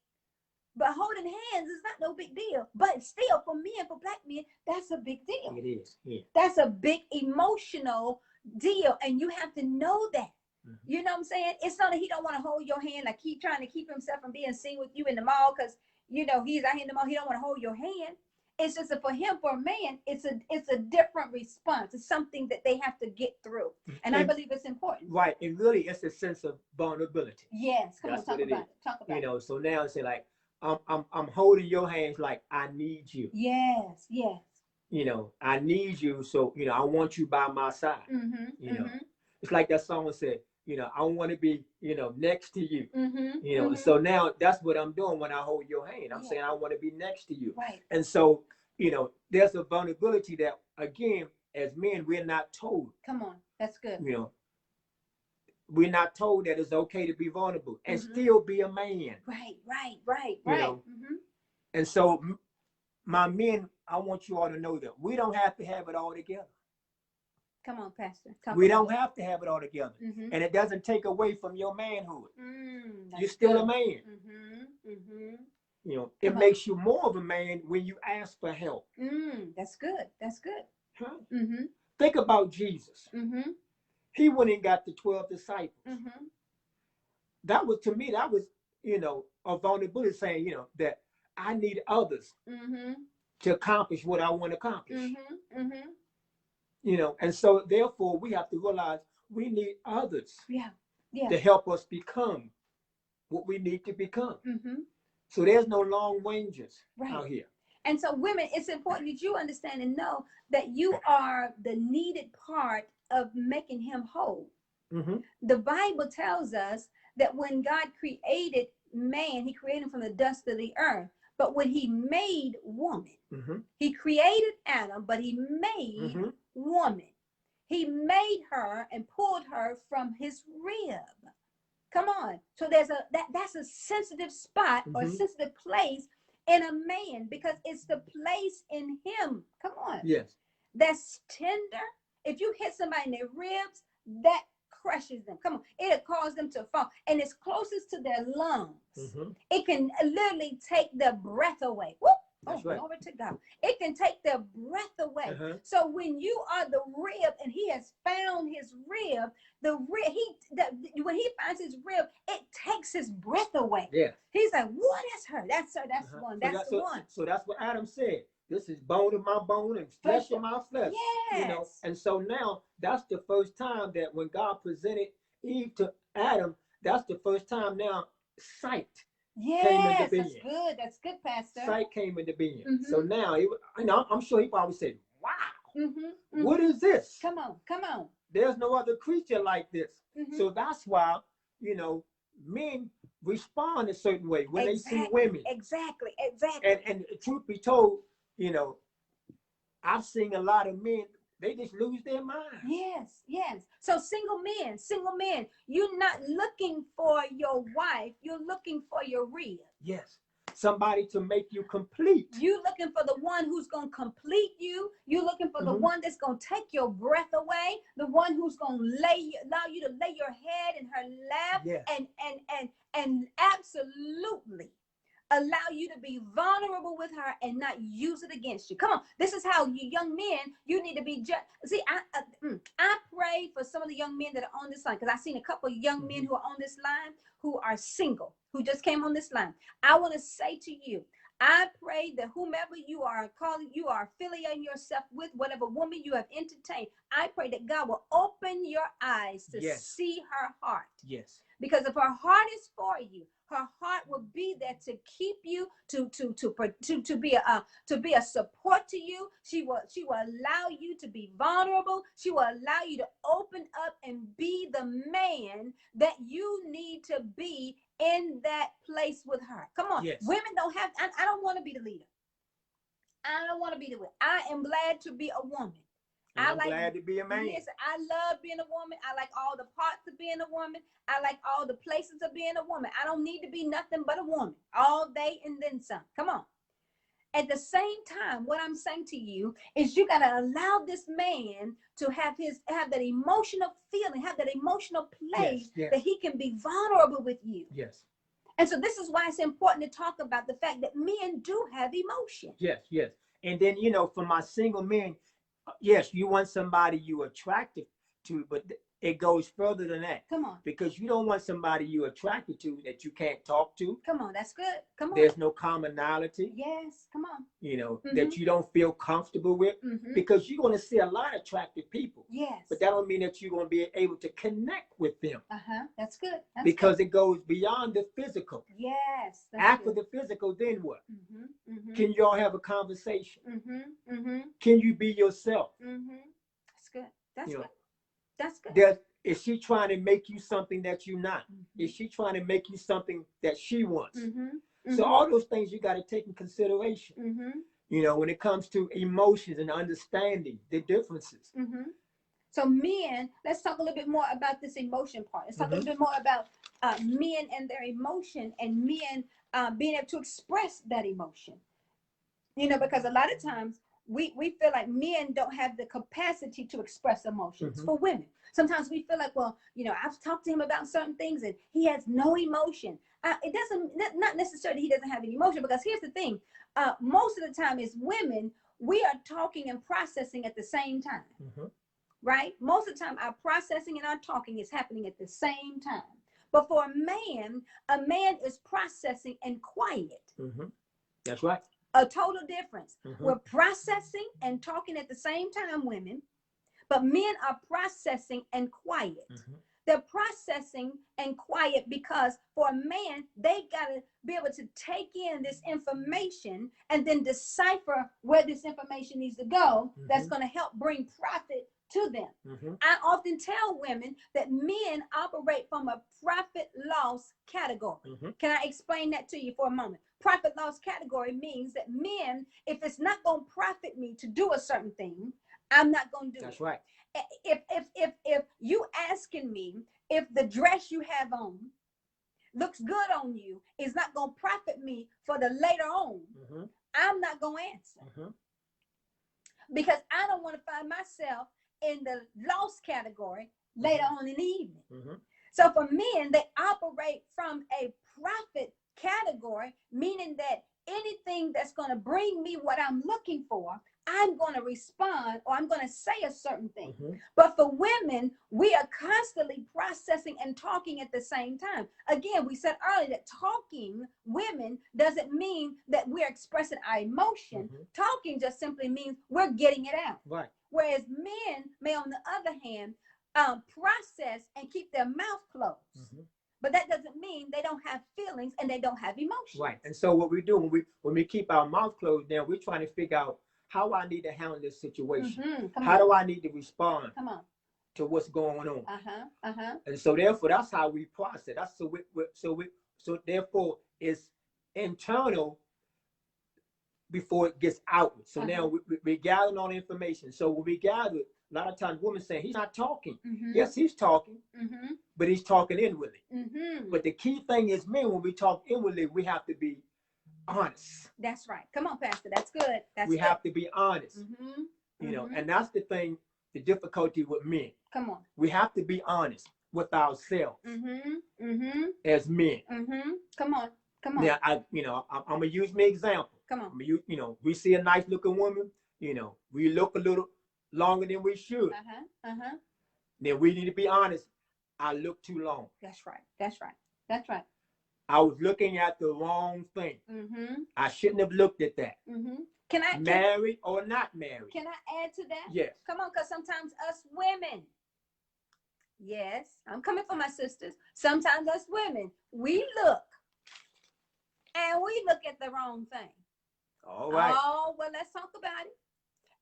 But holding hands is not no big deal. But still, for men, for black men, that's a big deal. It is. Yeah. That's a big emotional deal, and you have to know that. You know what I'm saying? It's not that he don't want to hold your hand, like keep trying to keep himself from being seen with you in the mall, because he's out here in the mall. He don't want to hold your hand. It's just that for him, for a man, it's a different response. It's something that they have to get through, and I believe it's important. Right, and really, it's a sense of vulnerability. Yes, come on, talk about it. Talk about it. So now it's like I'm holding your hands, like I need you. Yes. I need you, so I want you by my side. It's like that song said, I want to be, next to you. So now that's what I'm doing when I hold your hand. I'm saying I want to be next to you. Right. And so, there's a vulnerability that, again, as men, we're not told. Come on, that's good. We're not told that it's okay to be vulnerable and still be a man. Right. And so, my men, I want you all to know that we don't have to have it all together. Come on, Pastor. We don't have to have it all together. And it doesn't take away from your manhood. You're still a man. It makes you more of a man when you ask for help. That's good. That's good. Huh? Think about Jesus. He went and got the 12 disciples. That was, to me, a vulnerability, saying, that I need others to accomplish what I want to accomplish. And so therefore we have to realize we need others to help us become what we need to become. So there's no long rangers out here. And so women, it's important that you understand and know that you are the needed part of making him whole. The Bible tells us that when God created man, he created him from the dust of the earth. But when he made woman, he created Adam, but he made woman. He made her and pulled her from his rib. Come on. So that's a sensitive spot or a sensitive place in a man, because it's the place in him. Come on. Yes. That's tender. If you hit somebody in their ribs, that crushes them. Come on. It'll cause them to fall. And it's closest to their lungs. It can literally take their breath away. Whoop. Oh, glory to God. It can take their breath away. So when you are the rib and he has found his rib, when he finds his rib, it takes his breath away. Yeah. He's like, what is her? That's her. That's one. That's the one. So that's what Adam said. This is bone of my bone and flesh of my flesh. Yes. And so now that's the first time that when God presented Eve to Adam, that's the first time now sight came into being. That's good. That's good, Pastor. Sight came into being. So now, I'm sure he probably said, wow, what is this? Come on. There's no other creature like this. So that's why, men respond a certain way when they see women. Exactly. And truth be told, I've seen a lot of men, they just lose their mind. Yes. So single men, you're not looking for your wife, you're looking for your rib. Yes. Somebody to make you complete. You looking for the one who's going to complete you. You're looking for the one that's going to take your breath away, the one who's going to allow you to lay your head in her lap and absolutely allow you to be vulnerable with her and not use it against you. Come on. This is how you young men, you need to be see, I pray for some of the young men that are on this line, because I've seen a couple of young men who are on this line who are single, who just came on this line. I want to say to you, I pray that whomever you are calling, you are affiliating yourself with, whatever woman you have entertained, I pray that God will open your eyes to see her heart. Yes. Because if her heart is for you, Her heart will be there to keep you, to be a support to you. She will allow you to be vulnerable. She will allow you to open up and be the man that you need to be in that place with her. Come on. Yes. Women don't have, I don't want to be the leader. I don't want to be the leader. I am glad to be a woman. I'm glad to be a man. Listen, I love being a woman. I like all the parts of being a woman. I like all the places of being a woman. I don't need to be nothing but a woman all day and then some. Come on. At the same time, what I'm saying to you is you got to allow this man to have that emotional feeling, have that emotional place that he can be vulnerable with you. Yes. And so this is why it's important to talk about the fact that men do have emotion. Yes, yes. And then, for my single men, yes, you want somebody you're attracted to, but it goes further than that. Come on. Because you don't want somebody you're attracted to that you can't talk to. Come on, that's good. Come on. There's no commonality. Yes, come on. That you don't feel comfortable with. Because you're going to see a lot of attractive people. Yes. But that don't mean that you're going to be able to connect with them. That's good. Because it goes beyond the physical. Yes. After the physical, then what? Can you all have a conversation? Can you be yourself? That's good. That's good. That's good. Is she trying to make you something that you're not? Is she trying to make you something that she wants? So all those things you got to take in consideration. When it comes to emotions and understanding the differences. So men, let's talk a little bit more about this emotion part. Let's talk a little bit more about men and their emotion, and men being able to express that emotion. Because a lot of times we feel like men don't have the capacity to express emotions for women. Sometimes we feel like, well, I've talked to him about certain things and he has no emotion. It doesn't, not necessarily he doesn't have any emotion, because here's the thing. Most of the time as women, we are talking and processing at the same time, right? Most of the time our processing and our talking is happening at the same time. But for a man is processing and quiet. That's right. A total difference. We're processing and talking at the same time, women, but men are processing and quiet. They're processing and quiet because for a man, they got to be able to take in this information and then decipher where this information needs to go. That's going to help bring profit to them. I often tell women that men operate from a profit loss category. Can I explain that to you for a moment? Profit loss category means that men, if it's not going to profit me to do a certain thing, I'm not going to do it. That's right. If you asking me if the dress you have on looks good on you is not going to profit me for the later on, I'm not going to answer. Because I don't want to find myself in the loss category later on in the evening. So for men, they operate from a profit category, meaning that anything that's going to bring me what I'm looking for, I'm going to respond or I'm going to say a certain thing. But for women, we are constantly processing and talking at the same time. Again, we said earlier that talking, women, doesn't mean that we're expressing our emotion. Talking just simply means we're getting it out. Right. Whereas men may, on the other hand, process and keep their mouth closed. But that doesn't mean they don't have feelings and they don't have emotions. Right. And so what we do when we keep our mouth closed down, we're trying to figure out how I need to handle this situation. How do I need to respond to what's going on? And so therefore, that's how we process. That's so therefore it's internal before it gets outward. So now we're gathering all the information. So when we gather, a lot of times women say, he's not talking. Yes, he's talking, but he's talking inwardly. But the key thing is, men, when we talk inwardly, we have to be honest. That's right. Come on, Pastor. That's good. We have to be honest. And that's the thing, the difficulty with men. Come on. We have to be honest with ourselves as men. Come on. Come on. Now, I'm gonna use my example. Come on. We see a nice looking woman. We look a little longer than we should. Then we need to be honest. I look too long. That's right. That's right. That's right. I was looking at the wrong thing. I shouldn't have looked at that. Married or not married? Can I add to that? Yes. Come on, because sometimes us women, yes, I'm coming for my sisters. Sometimes us women, we look and we look at the wrong thing. All right. Oh, well, let's talk about it.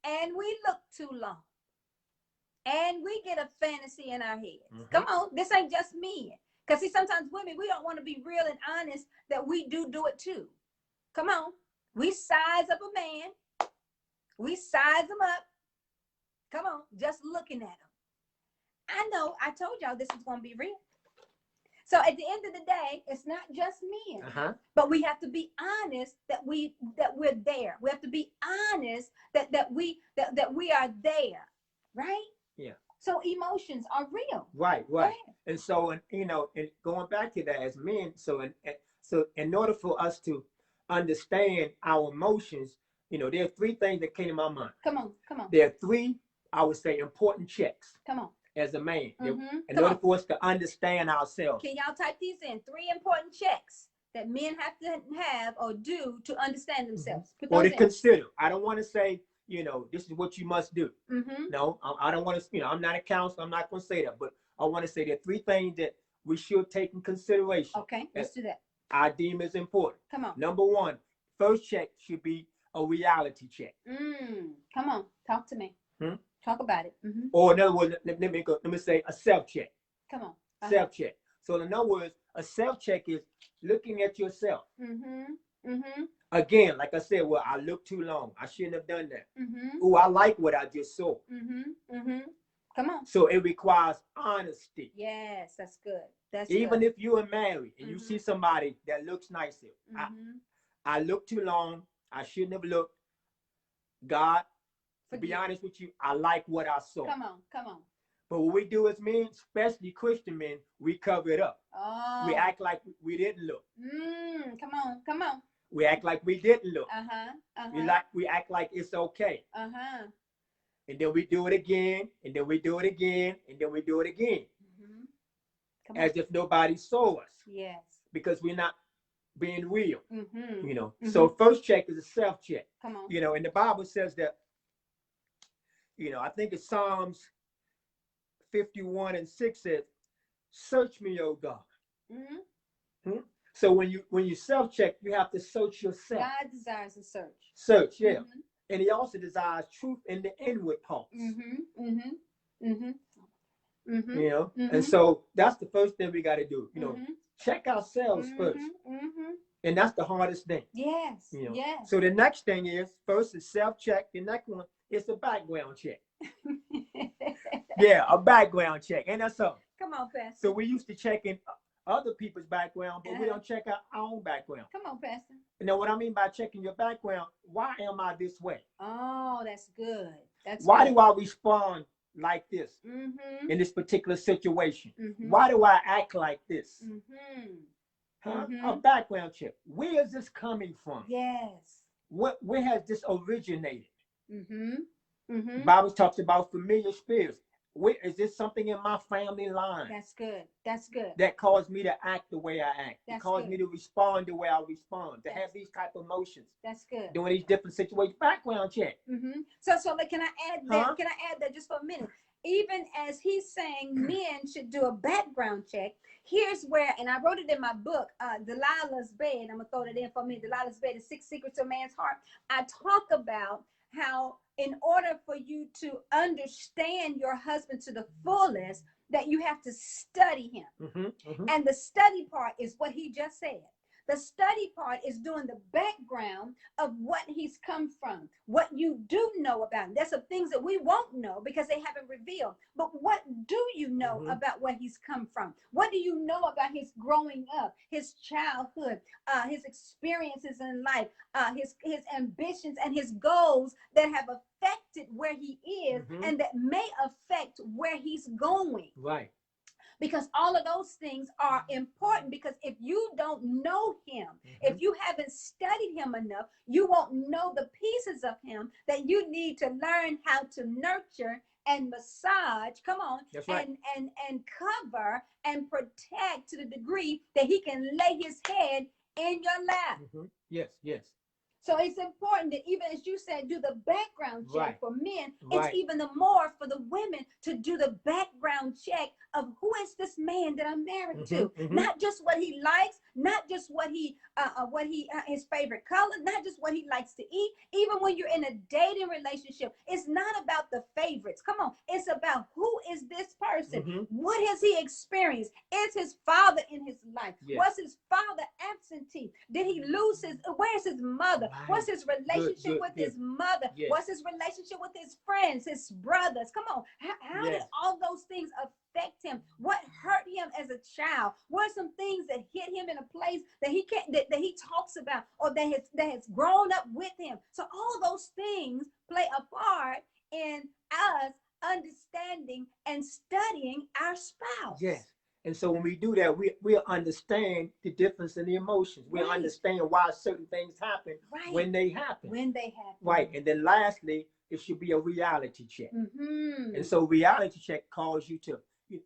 And we look too long. And we get a fantasy in our heads. Come on, this ain't just men. Because see, sometimes women, we don't want to be real and honest that we do it too. Come on. We size up a man. We size him up. Come on, just looking at him. I know, I told y'all this is going to be real. So at the end of the day, it's not just men, but we have to be honest that we're there. We have to be honest that we are there, right? Yeah. So emotions are real. Right. And so, and going back to that as men, so in order for us to understand our emotions, there are three things that came to my mind. Come on. There are three, I would say, important checks. Come on. As a man, in order for us to understand ourselves. Can y'all type these in? 3 important checks that men have to have or do to understand themselves. Or to consider. I don't want to say, this is what you must do. No, I don't want to, I'm not a counselor. I'm not going to say that. But I want to say there are 3 things that we should take in consideration. Okay, let's do that. I deem as important. Come on. Number 1, first check should be a reality check. Come on, talk to me. Talk about it. Or in other words, let me say a self-check. Come on. Self-check. So in other words, a self-check is looking at yourself. Again, like I said, well, I look too long. I shouldn't have done that. Oh, I like what I just saw. Come on. So it requires honesty. Yes, that's good. Even if you are married and you see somebody that looks nicer. I look too long. I shouldn't have looked. God, to be honest with you, I like what I saw. Come on. But what we do as men, especially Christian men, we cover it up. Oh. We act like we didn't look. Come on. We act like we didn't look. We act like it's okay. And then we do it again, and then we do it again, and then we do it again. As if nobody saw us. Yes. Because we're not being real. So first check is a self-check. Come on. And the Bible says that, I think it's Psalms 51:6 says, search me, O God. So when you self-check, you have to search yourself. God desires a search. Search, yeah. And he also desires truth in the inward parts. And so that's the first thing we got to do. Check ourselves first. And that's the hardest thing. Yes. Yes. So the next thing is, first is self-check. The next one is a background check. Yeah, a background check. And that's something. Come on, Pastor. So we used to check in other people's background, but we don't check out our own background. Come on, Pastor. You know what I mean by checking your background? Why am I this way? Oh, that's good. Why do I respond like this in this particular situation? Why do I act like this? A background check. Where is this coming from? Yes. Where has this originated? The Bible talks about familiar spirits. Where is this something in my family line? That's good. That's good. That caused me to act the way I act. That's it caused me to respond the way I respond. To have these type of emotions. That's good. During these different situations. Background check. So like, can I add that? Can I add that just for a minute? Even as he's saying men should do a background check, here's where, and I wrote it in my book, Delilah's Bed. I'm going to throw that in for me. Delilah's Bed, The 6 Secrets of a Man's Heart. I talk about how in order for you to understand your husband to the fullest, that you have to study him. And the study part is what he just said. The study part is doing the background of what he's come from, what you do know about him. There's some things that we won't know because they haven't revealed. But what do you know about where he's come from? What do you know about his growing up, his childhood, his experiences in life, his ambitions and his goals that have affected where he is and that may affect where he's going? Right. Because all of those things are important, because if you don't know him, if you haven't studied him enough, you won't know the pieces of him that you need to learn how to nurture and massage, come on, that's right, and cover and protect to the degree that he can lay his head in your lap. Yes, yes. So it's important that, even as you said, do the background check Right. for men. Right. It's even the more for the women to do the background check of who is this man that I'm married to. Not just what he likes, not just what he his favorite color, not just what he likes to eat. Even when you're in a dating relationship, it's not about the favorites. Come on, it's about who is this person? What has he experienced? Is his father in his life? Yes. Was his father absentee? Did he lose his? Where's his mother? Right. What's his relationship with his mother? Yes. What's his relationship with his friends, his brothers? Come on, how did all those things affect him? What hurt him as a child? What are some things that hit him in a place that he can't, that he talks about, or that has grown up with him? So all those things play a part in us understanding and studying our spouse. Yes. And so when we do that, we'll understand the difference in the emotions. We'll understand why certain things happen when they happen. Right. And then lastly, it should be a reality check. And so reality check calls you to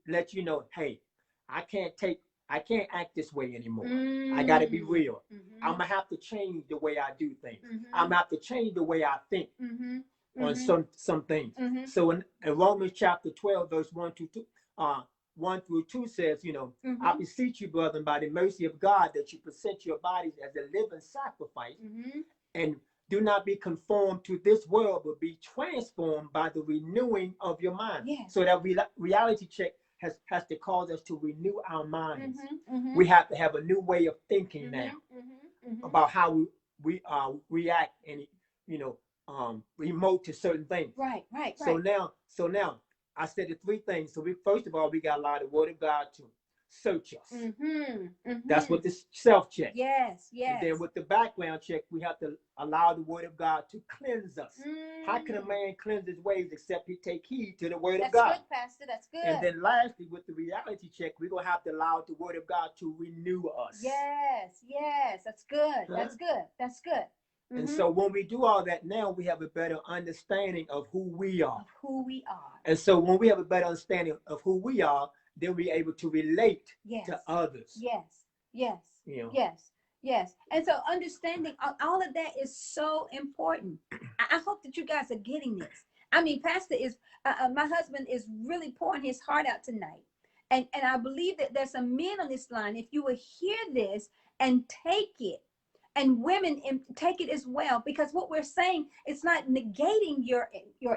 let you know, hey, I can't act this way anymore. I got to be real. I'm going to have to change the way I do things. I'm going to have to change the way I think on some things. So in Romans chapter 12, verse 1 through 2 says, I beseech you, brethren, by the mercy of God, that you present your bodies as a living sacrifice, and do not be conformed to this world, but be transformed by the renewing of your mind. Yes. So that reality check has to cause us to renew our minds. We have to have a new way of thinking now about how we react and emote to certain things. Right. So now I said the three things. So first of all, we got to allow the Word of God to search us. That's what this self-check. Yes. And then with the background check, we have to allow the Word of God to cleanse us. How can a man cleanse his ways except he take heed to the Word of God? That's good, Pastor. That's good. And then lastly, with the reality check, we're going to have to allow the Word of God to renew us. Yes. That's good. That's good. And so when we do all that, now we have a better understanding of who we are. And so when we have a better understanding of who we are, then we're able to relate to others. Yes. And so understanding all of that is so important. I hope that you guys are getting this. I mean, Pastor is, my husband is really pouring his heart out tonight. And I believe that there's some men on this line, if you will hear this and take it, and women take it as well, because what we're saying, it's not negating your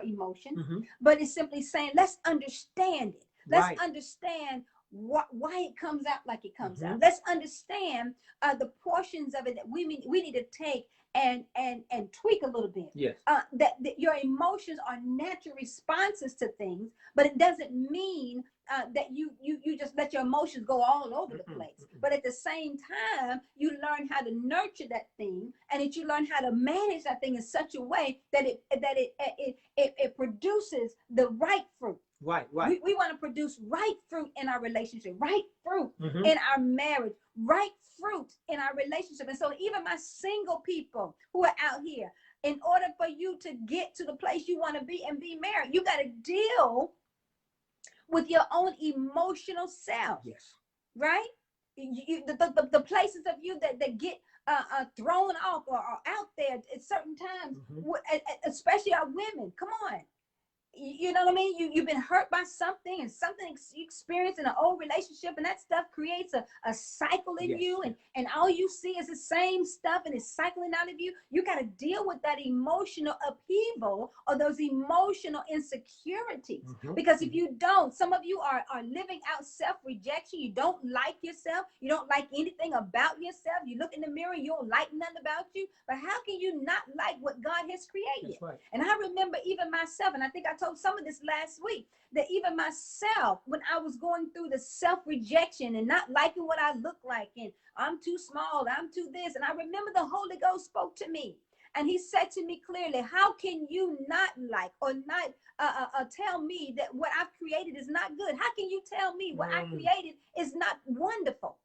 emotion, but it's simply saying, let's understand it. Let's understand why it comes out like it comes out. Let's understand the portions of it that we need to take and tweak a little bit. Yes. That your emotions are natural responses to things, but it doesn't mean that you just let your emotions go all over the place. But at the same time, you learn how to nurture that thing, and that you learn how to manage that thing in such a way that it produces the right fruit. Right. We want to produce right fruit in our relationship, right fruit in our marriage, right fruit in our relationship. And so even my single people who are out here, in order for you to get to the place you want to be and be married, you got to deal with your own emotional self. Yes. Right? The places of you that get thrown off or are out there at certain times, especially our women. Come on. You know what I mean? You've been hurt by something, and something you experienced in an old relationship, and that stuff creates a cycle in you, and all you see is the same stuff, and it's cycling out of you. You got to deal with that emotional upheaval or those emotional insecurities. Because if you don't, some of you are living out self-rejection. You don't like yourself. You don't like anything about yourself. You look in the mirror, you don't like nothing about you. But how can you not like what God has created? That's right. And I remember even myself, and I think I told some of this last week, that even myself, when I was going through the self-rejection and not liking what I look like, and I'm too small, I'm too this, and I remember the Holy Ghost spoke to me, and he said to me clearly, how can you not like or not tell me that what I've created is not good? How can you tell me what I created is not wonderful?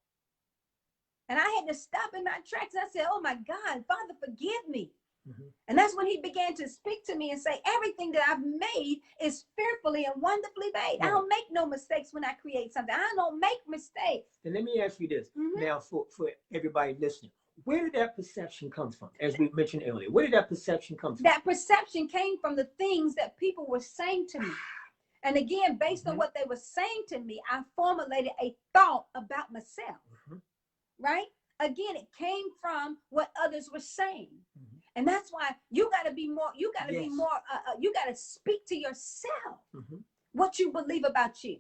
And I had to stop in my tracks, and I said, oh my God, Father, forgive me. And that's when he began to speak to me and say, everything that I've made is fearfully and wonderfully made. I don't make no mistakes when I create something. I don't make mistakes. And let me ask you this now, for everybody listening. where did that perception come from? As we mentioned earlier, where did that perception come from? That perception came from the things that people were saying to me. And again, based on what they were saying to me, I formulated a thought about myself, right? Again, it came from what others were saying. And that's why you got to be more, you got to be more, you got to speak to yourself what you believe about you.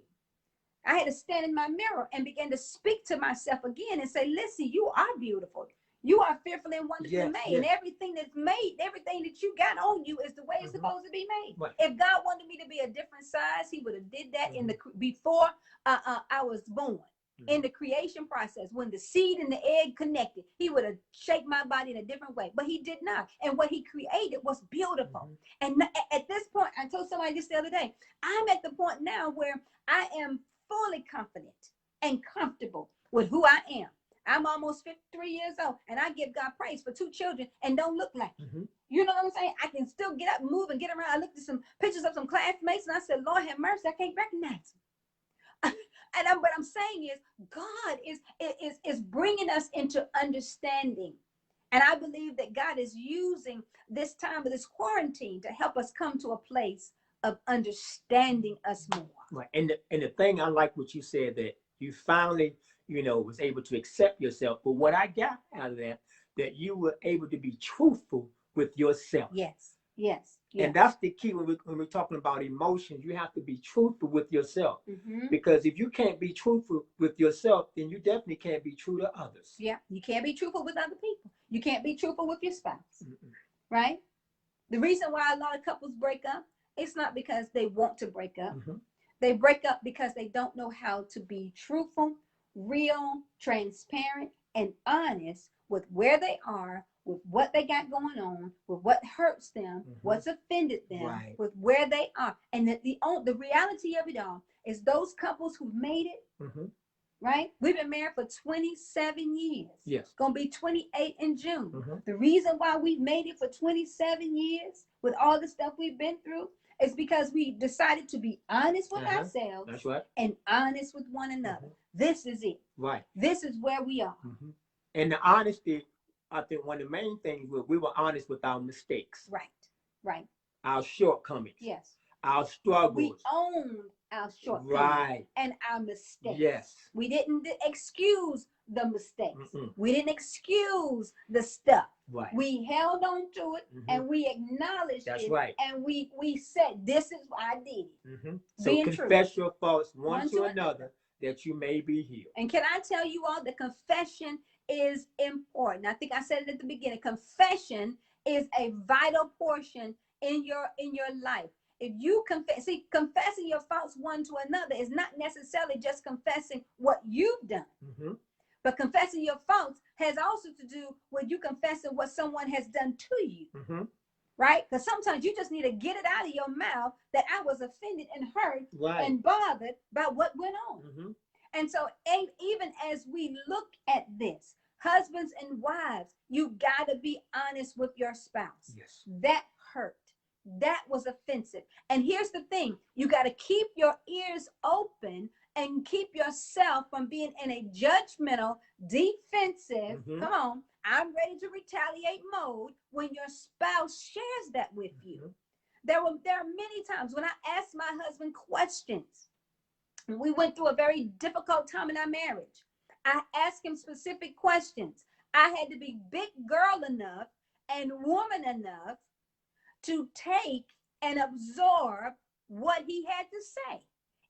I had to stand in my mirror and begin to speak to myself again and say, listen, you are beautiful. You are fearfully and wonderfully made. And everything that's made, everything that you got on you is the way it's supposed to be made. Right. If God wanted me to be a different size, he would have did that in the before I was born. In the creation process, when the seed and the egg connected, he would have shaped my body in a different way, but he did not. And what he created was beautiful. And at this point, I told somebody this the other day, I'm at the point now where I am fully confident and comfortable with who I am. I'm almost 53 years old, and I give God praise for 2 children and don't look like it. You know what I'm saying? I can still get up, move, and get around. I looked at some pictures of some classmates, and I said, Lord have mercy, I can't recognize them. And what I'm saying is, God is bringing us into understanding. And I believe that God is using this time of this quarantine to help us come to a place of understanding us more. Right. And the thing I like what you said, that you finally, was able to accept yourself. But what I got out of that you were able to be truthful with yourself. Yes. And that's the key when we're talking about emotions. You have to be truthful with yourself. Because if you can't be truthful with yourself, then you definitely can't be true to others. Yeah, you can't be truthful with other people. You can't be truthful with your spouse. Right? The reason why a lot of couples break up, it's not because they want to break up. They break up because they don't know how to be truthful, real, transparent, and honest with where they are, with what they got going on, with what hurts them, what's offended them, with where they are. And the reality of it all is those couples who've made it, right? We've been married for 27 years. Yes. Going to be 28 in June. The reason why we've made it for 27 years with all the stuff we've been through is because we decided to be honest with ourselves. That's right. And honest with one another. This is it. Right. This is where we are. And the honesty, I think one of the main things was we were honest with our mistakes. Right. Our shortcomings. Yes. Our struggles. We owned our shortcomings. Right. And our mistakes. Yes. We didn't excuse the mistakes. We didn't excuse the stuff. Right. We held on to it and we acknowledged That's it. right. And we said, this is why I did it. So confess your faults one to another that you may be healed. And can I tell you all, the confession is important. I think I said it at the beginning. Confession is a vital portion in your life. If you confessing your faults one to another is not necessarily just confessing what you've done. But confessing your faults has also to do with you confessing what someone has done to you. Right? Because sometimes you just need to get it out of your mouth that I was offended and hurt and bothered by what went on. And so even as we look at this, husbands and wives, you got to be honest with your spouse. Yes. That hurt. That was offensive. And here's the thing. You got to keep your ears open and keep yourself from being in a judgmental, defensive, come on, I'm ready to retaliate mode when your spouse shares that with you. There are many times when I asked my husband questions. We went through a very difficult time in our marriage. I asked him specific questions. I had to be big girl enough and woman enough to take and absorb what he had to say.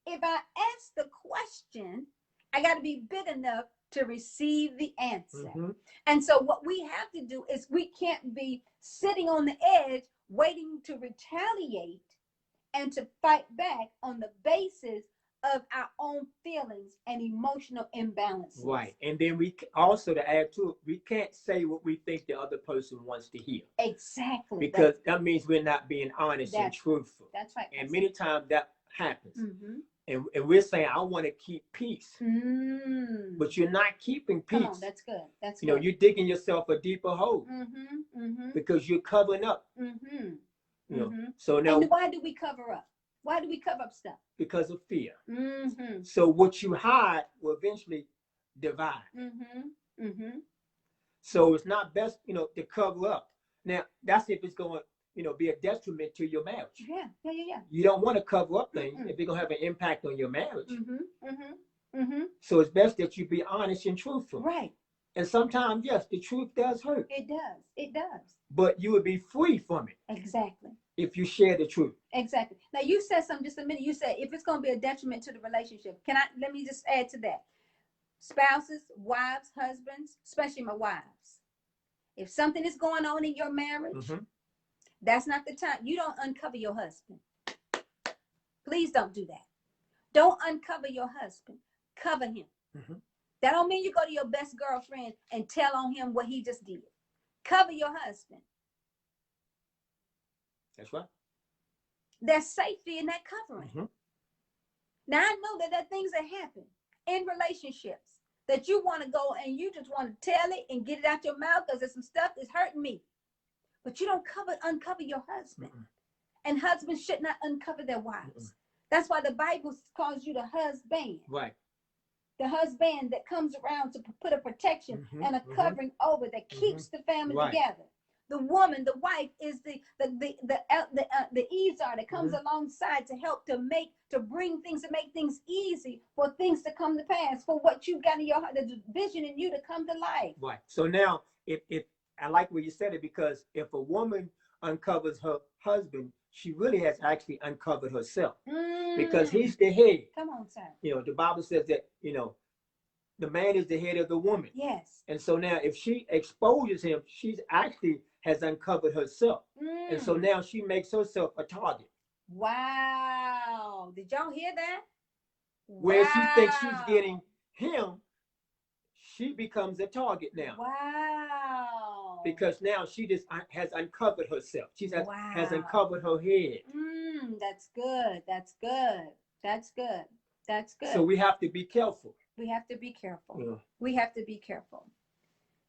If I ask the question, I got to be big enough to receive the answer. And so what we have to do is we can't be sitting on the edge waiting to retaliate and to fight back on the basis of our own feelings and emotional imbalances. Right. And then we also, to add to it, we can't say what we think the other person wants to hear. Exactly. Because that means we're not being honest and truthful. That's right. And many times that happens. And we're saying, I want to keep peace. But you're not keeping peace. Come on, that's good. That's good. You're digging yourself a deeper hole. Because you're covering up. So now, and why do we cover up? Why do we cover up stuff? Because of fear. So what you hide will eventually divide. So it's not best, to cover up. Now, that's if it's going to, be a detriment to your marriage. Yeah. You don't want to cover up things if it's going to have an impact on your marriage. So it's best that you be honest and truthful. Right. And sometimes, yes, the truth does hurt. It does. It does. But you would be free from it. Exactly. If you share the truth. Exactly. Now you said something just a minute. You said if it's going to be a detriment to the relationship. Let me just add to that. Spouses, wives, husbands, especially my wives. If something is going on in your marriage, that's not the time. You don't uncover your husband. Please don't do that. Don't uncover your husband. Cover him. That don't mean you go to your best girlfriend and tell on him what he just did. Cover your husband. That's right. There's safety in that covering. Now, I know that there are things that happen in relationships that you want to go and you just want to tell it and get it out your mouth because there's some stuff that's hurting me. But you don't uncover your husband. And husbands should not uncover their wives. That's why the Bible calls you the husband. Right. The husband that comes around to put a protection and a covering over that keeps the family together. The woman, the wife, is the easer that comes alongside to help to bring things, to make things easy for things to come to pass, for what you got in your heart, the vision in you to come to life. Right. So now, if I like where you said it, because if a woman uncovers her husband, she really has actually uncovered herself, because he's the head. Come on, sir. The Bible says that the man is the head of the woman. Yes. And so now, if she exposes him, she's actually has uncovered herself. And so now she makes herself a target. Wow. Did y'all hear that? Where she thinks she's getting him, she becomes a target now. Wow. Because now she just has uncovered herself. She has uncovered her head. That's good. That's good. That's good. That's good. So we have to be careful. We have to be careful. Yeah. We have to be careful.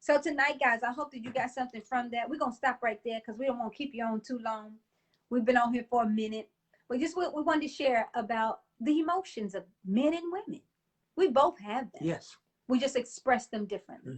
So tonight, guys, I hope that you got something from that. We're going to stop right there because we don't want to keep you on too long. We've been on here for a minute. We wanted to share about the emotions of men and women. We both have them. Yes. We just express them differently,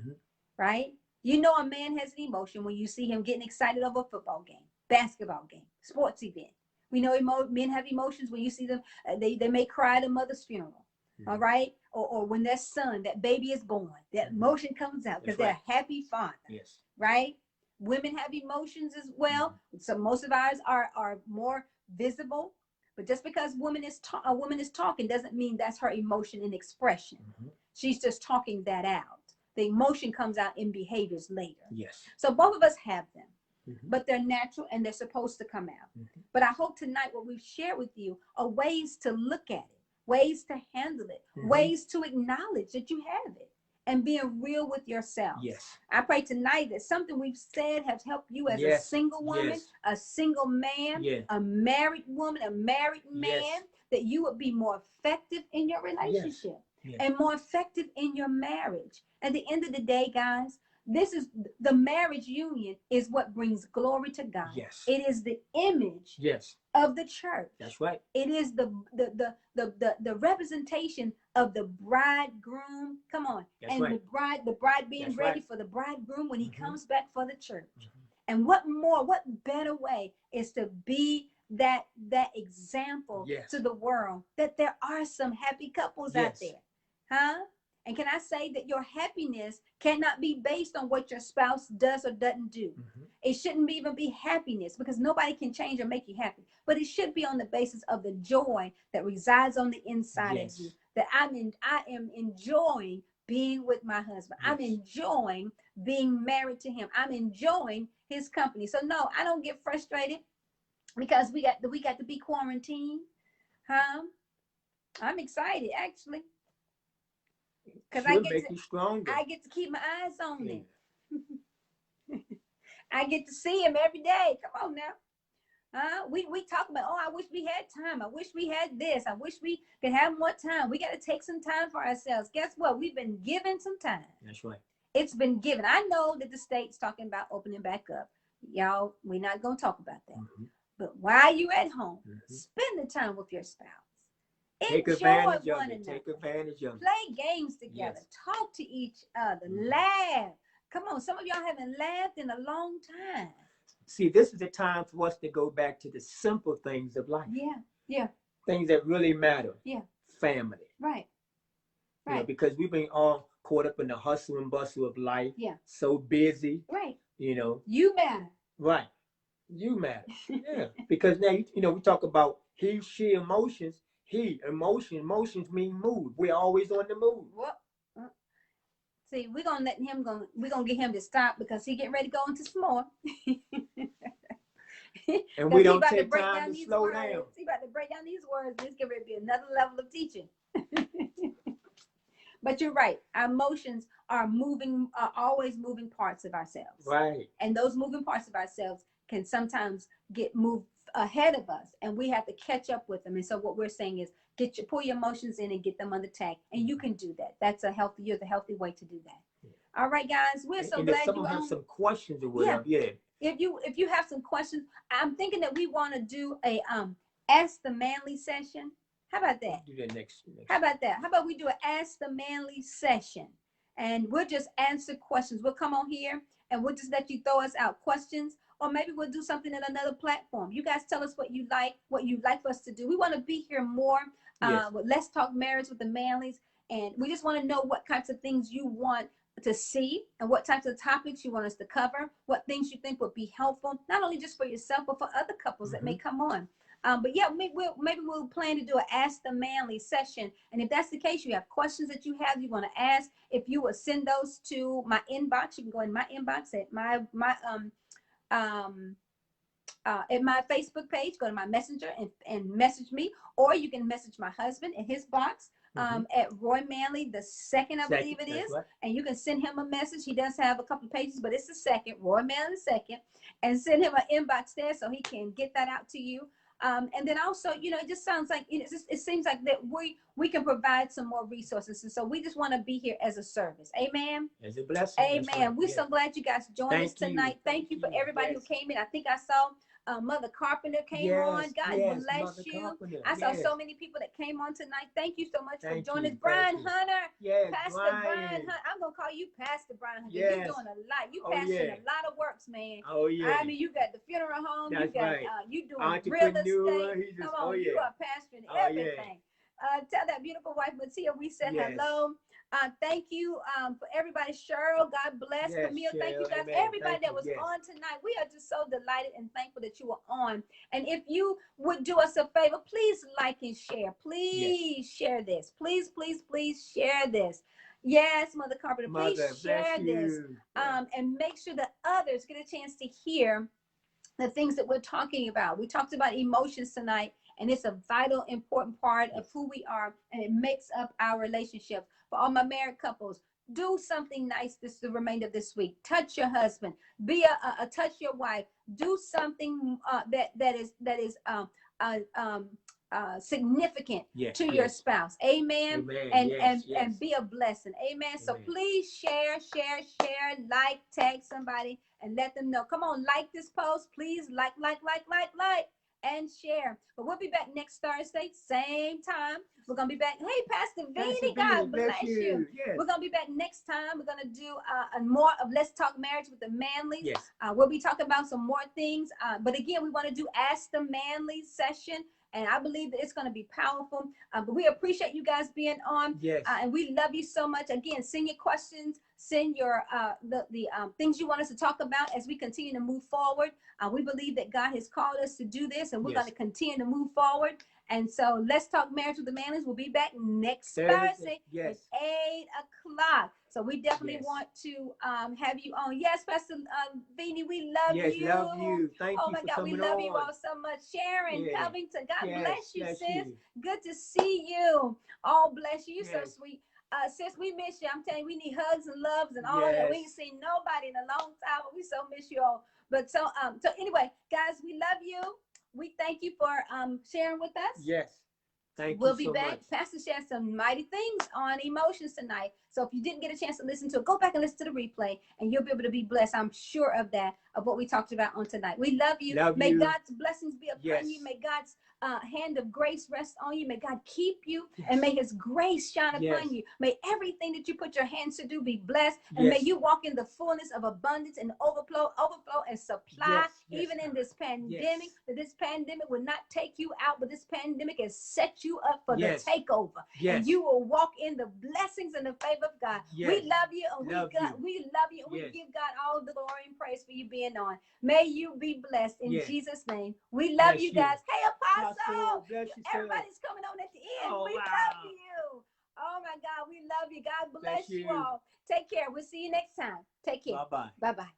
right? A man has an emotion when you see him getting excited over a football game, basketball game, sports event. We know men have emotions when you see them. They may cry at a mother's funeral. All right. Or when their son, that baby is born, that emotion comes out because they're a happy father. Yes. Right. Women have emotions as well. So most of ours are more visible. But just because a woman is talking doesn't mean that's her emotion in expression. She's just talking that out. The emotion comes out in behaviors later. Yes. So both of us have them. But they're natural and they're supposed to come out. But I hope tonight what we've shared with you are ways to look at it, ways to handle it, ways to acknowledge that you have it, and being real with yourself. Yes. I pray tonight that something we've said has helped you as a single woman, a single man, a married woman, a married man, that you would be more effective in your relationship and more effective in your marriage. At the end of the day, guys, this is the marriage union is what brings glory to God. Yes. It is the image of the church. That's right. It is the representation of the bridegroom. Come on. That's and right. the bride being ready for the bridegroom when he comes back for the church. And what better way is to be that example to the world that there are some happy couples out there. Huh? And can I say that your happiness cannot be based on what your spouse does or doesn't do? It shouldn't even be happiness, because nobody can change or make you happy. But it should be on the basis of the joy that resides on the inside of you. That I am enjoying being with my husband. I'm enjoying being married to him. I'm enjoying his company. So no, I don't get frustrated because we got to be quarantined. Huh? I'm excited actually. Because I get to keep my eyes on him. I get to see him every day. Come on now. We talk about, I wish we had time. I wish we had this. I wish we could have more time. We got to take some time for ourselves. Guess what? We've been given some time. That's right. It's been given. I know that the state's talking about opening back up. Y'all, we're not going to talk about that. But while you're at home, spend the time with your spouse. Take advantage of it. Take advantage of it. Play games together. Talk to each other. Laugh. Come on, some of y'all haven't laughed in a long time. See, this is the time for us to go back to the simple things of life. Yeah. Things that really matter. Yeah. Family. Right. You know, because we've been all caught up in the hustle and bustle of life. Yeah. So busy. Right. You know. You matter. Right. You matter. Yeah. Because now, you know, we talk about he, she, emotions. Emotions mean mood. We're always on the move. Well, see, we're gonna let him go. We're gonna get him to stop because he getting ready to go into some more. And we don't take time to slow down. He about to break down these words. And it's getting ready to be another level of teaching. But you're right. Our emotions are always moving parts of ourselves. Right. And those moving parts of ourselves can sometimes get moved ahead of us, and we have to catch up with them. And so what we're saying is pull your emotions in and get them under tag. And you can do that. That's the healthy way to do that. Yeah. All right, guys. We're so glad you have some questions or whatever. Yeah. If you have some questions, I'm thinking that we want to do a Ask the Manley session. How about that? We'll do that next. How about that? How about we do an Ask the Manley session? And we'll just answer questions. We'll come on here and we'll just let you throw us out questions. Or maybe we'll do something in another platform. You guys tell us what you'd like for us to do. We want to be here more with Let's Talk Marriage with the Manleys. And we just want to know what types of things you want to see and what types of topics you want us to cover, what things you think would be helpful, not only just for yourself, but for other couples that may come on. But yeah, maybe we'll plan to do an Ask the Manley session. And if that's the case, you have questions that you want to ask, if you would send those to my inbox, you can go in my inbox at at my Facebook page, go to my messenger and message me, or you can message my husband in his box at Roy Manley the second, I believe it is. Right. And you can send him a message. He does have a couple of pages, but it's the second, Roy Manley the second, and send him an inbox there so he can get that out to you. And then also, you know, it just sounds like it seems like that we can provide some more resources. And so we just want to be here as a service. Amen. As a blessing. Amen. Right. We're so glad you guys joined us tonight. Thank you for everybody who came in. I think I saw Mother Carpenter came on. God bless you. Carpenter. I saw so many people that came on tonight. Thank you so much for joining us. Brian Hunter. Pastor Brian Hunter. I'm going to call you Pastor Brian Hunter. You're doing a lot. You pastoring a lot of works, man. Oh, yeah. I mean, you got the funeral home. That's you got right. You doing real estate. Come on, you are pastoring everything. Tell that beautiful wife, Matia, we said hello. Thank you for everybody. Cheryl, God bless. Camille, Cheryl, thank you guys. Amen. Everybody that was on tonight, we are just so delighted and thankful that you were on. And if you would do us a favor, please like and share. Please share this. Please, please, please share this. Yes, Mother Carpenter, please share this. And make sure that others get a chance to hear the things that we're talking about. We talked about emotions tonight, and it's a vital, important part of who we are, and it makes up our relationships. For all my married couples, do something nice the remainder of this week. Touch your husband. Be a touch your wife. Do something that is significant to your spouse. Amen. And be a blessing. Amen. So please share, like, tag somebody, and let them know. Come on, like this post. Please like, and share. But we'll be back next Thursday, same time. We're going to be back. Hey, Pastor Vini, God bless you. Yes. We're going to be back next time. We're going to do more of Let's Talk Marriage with the Manleys. Yes. We'll be talking about some more things. But again, we want to do Ask the Manley session. And I believe that it's going to be powerful. But we appreciate you guys being on. Yes. And we love you so much. Again, send your questions. Send your the things you want us to talk about as we continue to move forward. We believe that God has called us to do this, and we're going to continue to move forward. And so Let's Talk Marriage with the Manleys will be back next Thursday at 8 o'clock. So we definitely want to have you on. Yes, Pastor Vini, we love you. Yes, love you. Thank you for coming on. Oh, my God, we love you all so much. Sharon Covington, God bless you, sis. Good to see you. Oh, bless you. You're so sweet. Sis, we miss you. I'm telling you, we need hugs and loves and all of that. We ain't seen nobody in a long time, but we so miss you all. But so anyway, guys, we love you. We thank you for sharing with us. Yes. Thank you. We'll be back. Pastor shared some mighty things on emotions tonight. So if you didn't get a chance to listen to it, go back and listen to the replay, and you'll be able to be blessed. I'm sure of that, of what we talked about on tonight. We love you. May God's blessings be upon you. May God's hand of grace rest on you. May God keep you, and may his grace shine upon you. May everything that you put your hands to do be blessed, and may you walk in the fullness of abundance and overflow and supply, even in this pandemic. That this pandemic will not take you out, but this pandemic has set you up for the takeover. And you will walk in the blessings and the favor of God. We love you, and we love you, and we give God all the glory and praise for you being on. May you be blessed in Jesus' name. We love you guys. Hey, Apostle, everybody's coming on at the end. We love you. Oh my God, we love you. God bless you all. Take care. We'll see you next time. Take care. Bye-bye. Bye-bye.